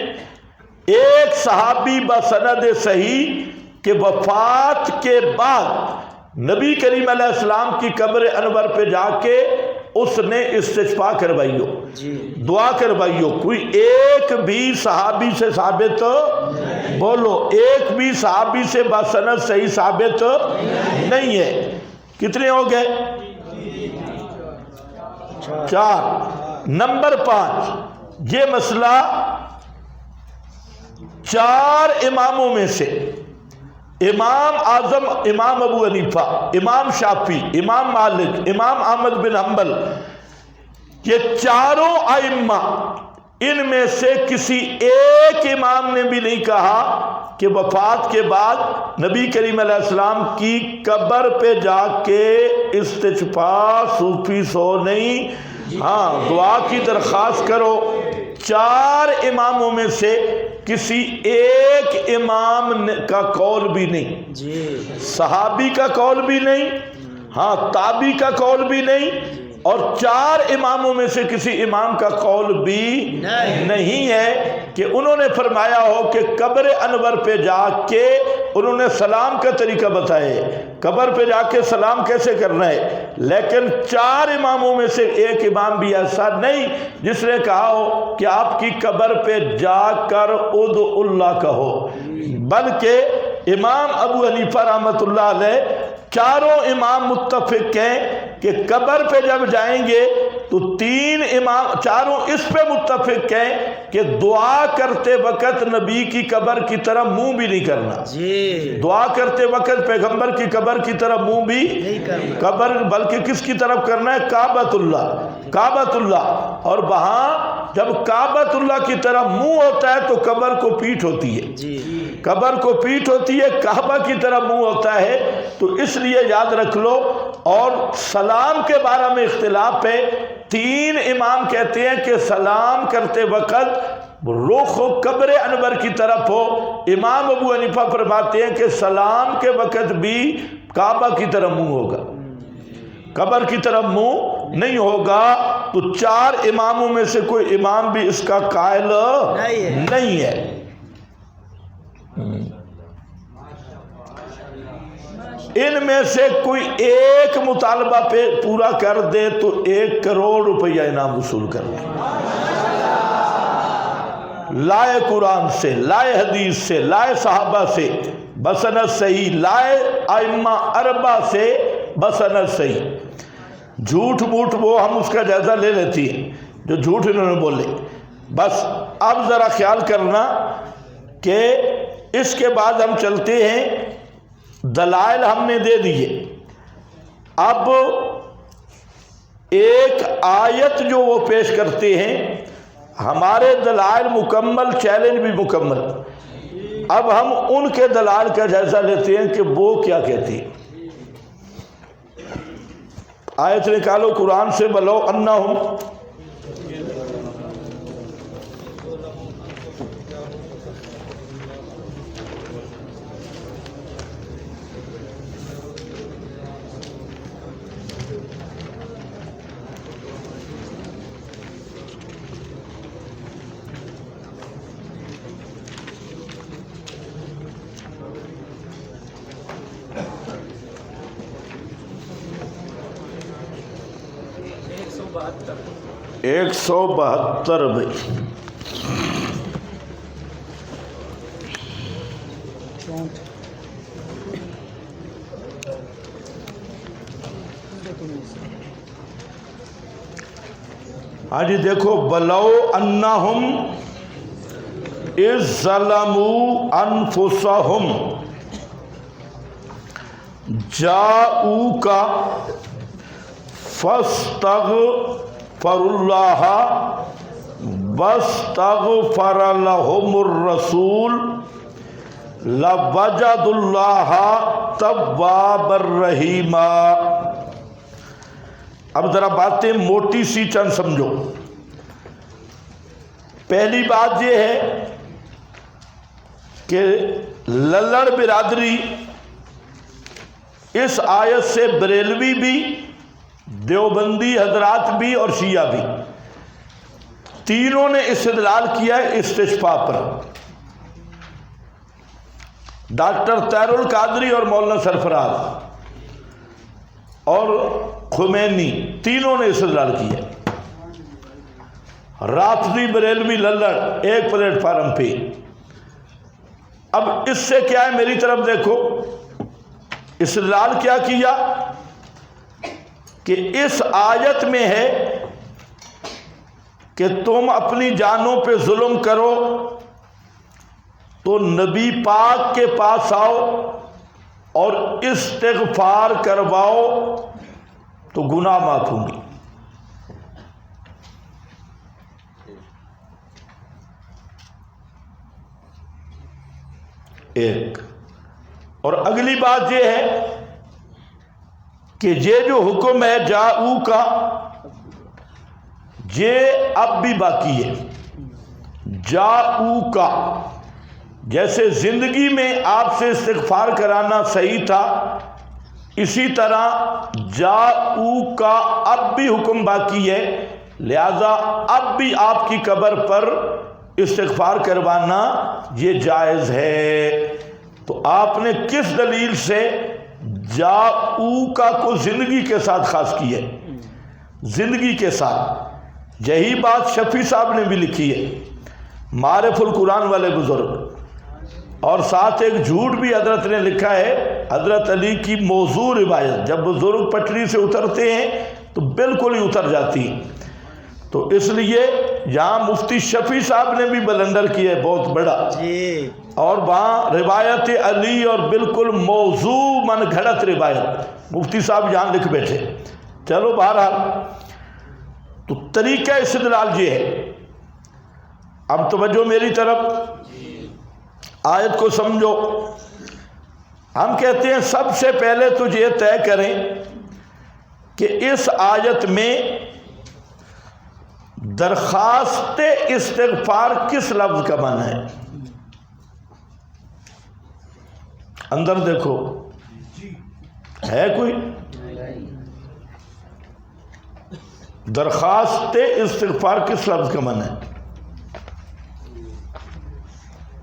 ایک صحابی بسند صحیح کہ وفات کے بعد نبی کریم علیہ السلام کی قبر انور پہ جا کے اس نے استشفاء کروائی ہو، دعا کروائی ہو، کوئی ایک بھی صحابی سے ثابت بولو، ایک بھی صحابی سے بسند صحیح ثابت نہیں ہے۔ کتنے ہو گئے؟ 4۔ نمبر 5، یہ مسئلہ 4 اماموں میں سے امام اعظم امام ابو حنیفہ، امام شافعی، امام مالک، امام احمد بن حنبل، یہ چاروں ائمہ ان میں سے کسی ایک امام نے بھی نہیں کہا کہ وفات کے بعد نبی کریم علیہ السلام کی قبر پہ جا کے استشفاء صوفی سو نہیں، ہاں دعا کی درخواست کرو۔ 4 اماموں میں سے کسی ایک امام کا قول بھی نہیں، صحابی کا قول بھی نہیں، ہاں تابعی کا قول بھی نہیں، اور 4 اماموں میں سے کسی امام کا قول بھی نہیں ہے کہ انہوں نے فرمایا ہو کہ قبر انور پہ جا کے انہوں نے سلام کا طریقہ بتائے، قبر پہ جا کے سلام کیسے کرنا ہے۔ لیکن 4 اماموں میں سے ایک امام بھی ایسا نہیں جس نے کہا ہو کہ آپ کی قبر پہ جا کر ادعو اللہ کہو، بلکہ امام ابو حنیفہ رحمۃ اللہ علیہ، چاروں امام متفق ہیں کہ قبر پہ جب جائیں گے تو 3 امام چاروں اس پہ متفق ہیں کہ دعا کرتے وقت نبی کی قبر کی طرف منہ بھی نہیں کرنا، دعا کرتے وقت پیغمبر کی قبر کی طرف منہ بھی نہیں کرنا، قبر بلکہ کس کی طرف کرنا ہے؟ کعبۃ اللہ، کعبۃ اللہ۔ اور وہاں جب کعبۃ اللہ کی طرف منہ ہوتا ہے تو قبر کو پیٹھ ہوتی ہے، قبر کو پیٹھ ہوتی ہے، کعبہ کی طرف منہ ہوتا ہے، تو اس لیے یاد رکھ لو۔ اور سلام کے بارے میں اختلاف ہے، 3 امام کہتے ہیں کہ سلام کرتے وقت رخ قبر انور کی طرف ہو، امام ابو حنیفہ فرماتے ہیں کہ سلام کے وقت بھی کعبہ کی طرف منہ ہوگا، قبر کی طرف منہ نہیں ہوگا۔ تو 4 اماموں میں سے کوئی امام بھی اس کا قائل نہیں ہے۔ ان میں سے کوئی ایک مطالبہ پہ پورا کر دے تو 1 کروڑ روپیہ انعام وصول کر لیں. لائے قرآن سے، لائے حدیث سے، لائے صحابہ سے بسند صحیح، لائے ائمہ اربعہ سے بسند صحیح. جھوٹ موٹ وہ ہم اس کا جائزہ لے لیتی ہیں جو جھوٹ انہوں نے بولے. بس اب ذرا خیال کرنا کہ اس کے بعد ہم چلتے ہیں. دلائل ہم نے دے دیے. اب ایک آیت جو وہ پیش کرتے ہیں، ہمارے دلائل مکمل، چیلنج بھی مکمل. اب ہم ان کے دلائل کا جائزہ لیتے ہیں کہ وہ کیا کہتی ہیں. آیت نکالو قرآن سے. بلو انہم، ایک 172 بھائی. ہاں جی دیکھو. بلو انہم اذ ظلموا انفسہم جاؤوک فاستغفر اللہ واستغفر لهم الرسول لوجدوا اللہ توابا رحیما. اب ذرا باتیں موٹی سی چند سمجھو. پہلی بات یہ ہے کہ للڑ برادری اس آیت سے بریلوی بھی، دیوبندی حضرات بھی اور شیعہ بھی، تینوں نے استدلال کیا ہے استشفاء پر. ڈاکٹر طاہر القادری اور مولانا سرفراز اور خمینی تینوں نے استدلال کیا. رافضی بریلوی للڑ ایک پلیٹ فارم پہ. اب اس سے کیا ہے، میری طرف دیکھو. استدلال کیا کیا کہ اس آیت میں ہے کہ تم اپنی جانوں پہ ظلم کرو تو نبی پاک کے پاس آؤ اور استغفار کرواؤ تو گناہ معاف ہوں گی. ایک. اور اگلی بات یہ ہے کہ یہ جو حکم ہے جاؤ کا، یہ اب بھی باقی ہے. جاؤ کا جیسے زندگی میں آپ سے استغفار کرانا صحیح تھا، اسی طرح جاؤ کا اب بھی حکم باقی ہے. لہذا اب بھی آپ کی قبر پر استغفار کروانا یہ جائز ہے. تو آپ نے کس دلیل سے جاؤ کا کو زندگی کے ساتھ خاص کی ہے؟ زندگی کے ساتھ. یہی بات شفیع صاحب نے بھی لکھی ہے، معارف القرآن والے بزرگ. اور ساتھ ایک جھوٹ بھی حضرت نے لکھا ہے، حضرت علی کی موضوع روایت. جب بزرگ پٹری سے اترتے ہیں تو بالکل ہی اتر جاتی ہیں. تو اس لیے یہاں مفتی شفیع صاحب نے بھی بلندر کی ہے بہت بڑا، اور وہاں روایت علی اور بالکل موضوع من گھڑت روایت مفتی صاحب یہاں لکھ بیٹھے. چلو بہرحال تو طریقہ استدلال یہ ہے. اب توجہ میری طرف، آیت کو سمجھو. ہم کہتے ہیں سب سے پہلے تو یہ طے کریں کہ اس آیت میں درخواست استغفار کس لفظ کا معنی ہے. اندر دیکھو ہے کوئی؟ درخواست استغفار کس لفظ کا معنی ہے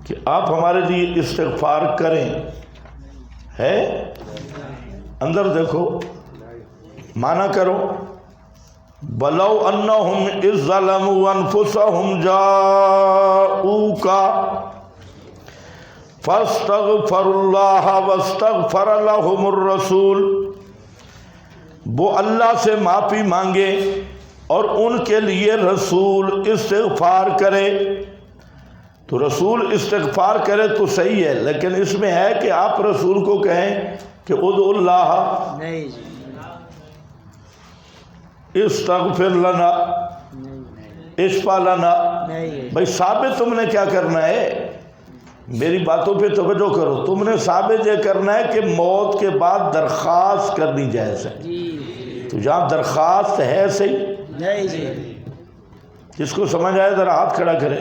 کہ آپ ہمارے لیے استغفار کریں، ہے؟ اندر دیکھو، معنی کرو، بلو انہم اذ ظلموا انفسہم جاؤوک فاستغفروا اللہ واستغفر لہم الرسول، وہ اللہ سے معافی مانگے اور ان کے لیے رسول استغفار کرے، تو رسول استغفار کرے تو صحیح ہے، لیکن اس میں ہے کہ آپ رسول کو کہیں کہ ادعو اللہ نہیں جی، استغفر لنا اشفع لنا، نہیں بھائی ثابت تم نے کیا کرنا ہے؟ میری باتوں پہ توجہ کرو، تم نے ثابت یہ کرنا ہے کہ موت کے بعد درخواست کرنی جائز ہے، جی، تو جہاں درخواست ہے صحیح، نہیں جی، جس کو سمجھ آئے ذرا ہاتھ کھڑا کرے۔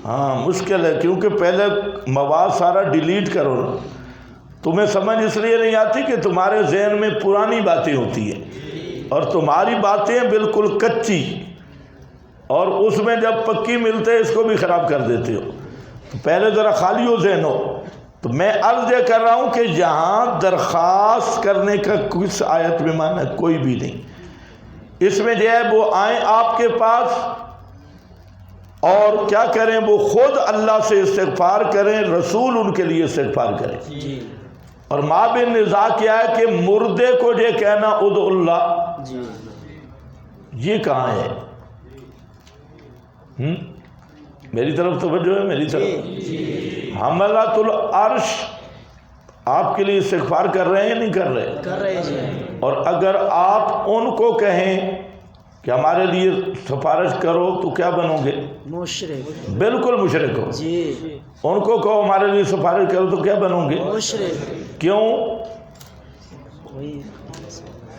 ہاں مشکل ہے، کیونکہ پہلے مواد سارا ڈیلیٹ کرو نا، تمہیں سمجھ اس لیے نہیں آتی کہ تمہارے ذہن میں پرانی باتیں ہوتی ہیں اور تمہاری باتیں بالکل کچی، اور اس میں جب پکی ملتے اس کو بھی خراب کر دیتے ہو، تو پہلے ذرا خالی ہو ذہن ہو۔ تو میں عرض یہ کر رہا ہوں کہ یہاں درخواست کرنے کا کس آیت میں معنی کوئی بھی نہیں، اس میں جو ہے وہ آئیں آپ کے پاس اور کیا کریں، وہ خود اللہ سے استغفار کریں، رسول ان کے لیے استغفار کریں، جی، اور ما بن نزاع کیا ہے کہ مردے کو یہ کہنا ادعو اللہ، جی، یہ کہاں ہے؟ میری طرف توجہ ہے، میری طرف۔ حملۃ العرش آپ کے لیے استغفار کر رہے ہیں یا نہیں کر رہے؟ کر رہے جی، اور اگر آپ ان کو کہیں کہ ہمارے لیے سفارش کرو تو کیا بنو گے؟ مشرک، بالکل مشرک ہو۔ جی، ان کو کہو ہمارے لیے سفارش کرو تو کیا بنو گے؟ مشرک، کیوں؟ وہی،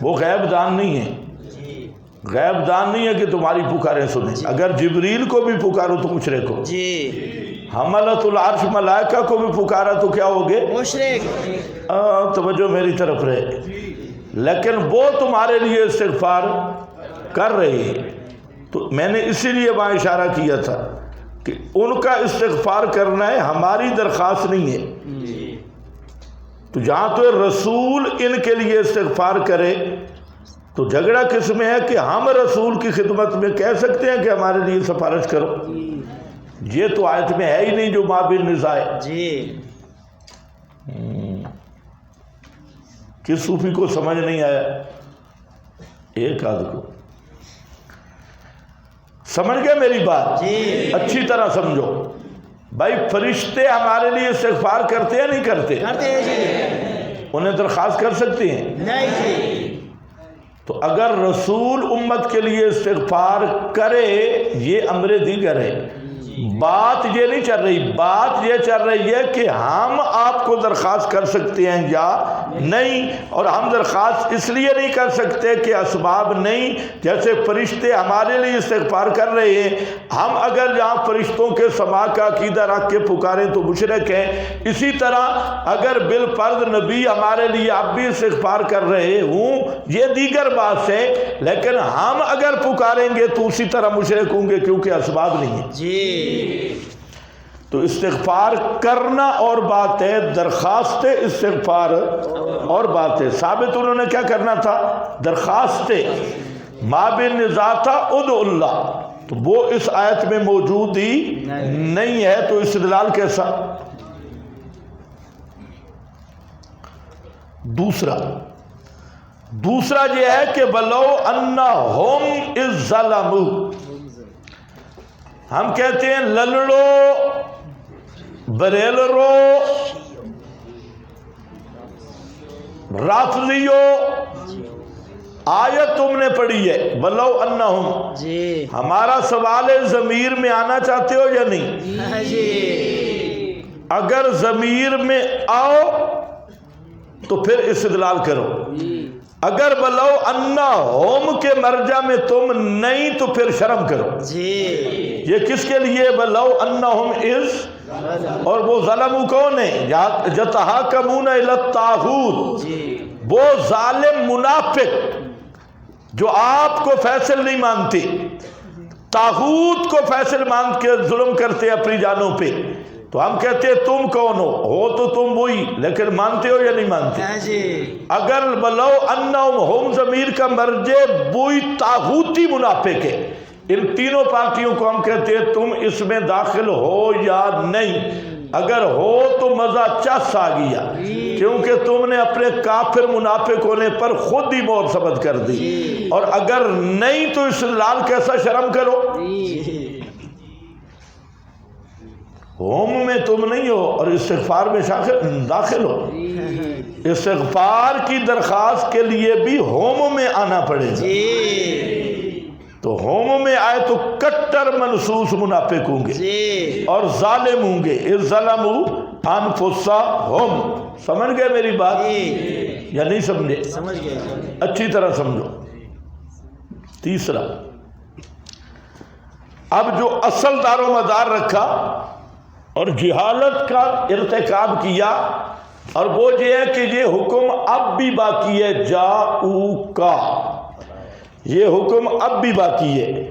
وہ غیب دان نہیں ہے، جی، غیب دان نہیں ہے کہ تمہاری پکاریں سنیں، اگر جبریل کو بھی پکارو تو مشرک ہو، جی، حملۃ العرش ملائکہ کو بھی پکارا تو کیا ہوگے؟ مشرک، توجہ میری طرف رہے، لیکن وہ تمہارے لیے استغفار کر رہے ہیں، تو میں نے اسی لیے وہاں اشارہ کیا تھا کہ ان کا استغفار کرنا ہے، ہماری درخواست نہیں ہے۔ تو جہاں تو رسول ان کے لیے استغفار کرے تو جھگڑا کس میں ہے کہ ہم رسول کی خدمت میں کہہ سکتے ہیں کہ ہمارے لیے سفارش کرو؟ یہ تو آیت میں ہے ہی نہیں جو ما بن نزاع ہے۔ جی، کس صوفی کو سمجھ نہیں آیا؟ ایک آدھ کو سمجھ گئے میری بات؟ جی، اچھی طرح سمجھو بھائی، فرشتے ہمارے لیے استغفار کرتے ہیں نہیں کرتے؟ کرتے ہیں جی، انہیں درخواست کر سکتے ہیں؟ نہیں جی، تو اگر رسول امت کے لیے استغفار کرے یہ امر دیگر ہے، بات یہ نہیں چل رہی، بات یہ چل رہی ہے کہ ہم آپ کو درخواست کر سکتے ہیں یا نہیں، اور ہم درخواست اس لیے نہیں کر سکتے کہ اسباب نہیں، جیسے فرشتے ہمارے لیے استغفار کر رہے ہیں، ہم اگر یہاں فرشتوں کے سما کا عقیدہ رکھ کے پکاریں تو مشرک ہیں، اسی طرح اگر بالفرض نبی ہمارے لیے آپ بھی استغفار کر رہے ہوں یہ دیگر بات ہے، لیکن ہم اگر پکاریں گے تو اسی طرح مشرک ہوں گے کیونکہ اسباب نہیں ہیں۔ جی، تو استغفار کرنا اور بات ہے، درخواست استغفار اور بات ہے۔ ثابت انہوں نے کیا کرنا تھا؟ درخواست، ما بن نزاع تھا ادعو اللہ، تو وہ اس آیت میں موجود ہی نہیں ہے، تو استدلال کیسا؟ دوسرا یہ ہے کہ بلو انہم اذ ظلموا، ہم کہتے ہیں للڑو بریل رو رافضیو، آیت تم نے پڑھی ہے بلو انہم، جی، ہمارا سوال ہے ضمیر میں آنا چاہتے ہو یا نہیں؟ جی، اگر ضمیر میں آؤ تو پھر استدلال کرو، اگر بلو انہم کے مرجع میں تم نہیں تو پھر شرم کرو۔ جی، یہ کس کے لیے بلو انہم اذ، اور وہ ظلموا کون ہے؟ یتحاکمون الی الطاغوت، وہ ظالم منافق جو آپ کو فیصل نہیں مانتے، طاغوت کو فیصل مان کے ظلم کرتے اپنی جانوں پہ، تو ہم کہتے ہیں تم کون ہو تو تم وہی، لیکن مانتے ہو یا نہیں مانتے؟ اگر بلو انہم ہم ضمیر کا مرجع وہی طاغوتی منافق ہے، ان تینوں پارٹیوں کو ہم کہتے ہیں تم اس میں داخل ہو یا نہیں۔ اگر ہو تو مزہ چس آ گیا، کیونکہ تم نے اپنے کافر منافق ہونے پر خود ہی مور ثبت کر دی، اور اگر نہیں تو اس لال کیسا شرم کرو۔ ہوم میں تم نہیں ہو اور استغفار میں داخل ہو، استغفار کی درخواست کے لیے بھی ہوم میں آنا پڑے گا۔ تو ہوم میں آئے تو کٹر منصوص منافق ہوں گے اور ظالم ہوں گے، اذ ظلموا انفسہم۔ سمجھ گئے میری بات یا نہیں سمجھے؟ سمجھ گئے، اچھی طرح سمجھو۔ تیسرا، اب جو اصل دار و مدار رکھا اور جہالت کا ارتکاب کیا، اور وہ یہ ہے کہ یہ حکم اب بھی باقی ہے، جاؤ کا، یہ حکم اب بھی باقی ہے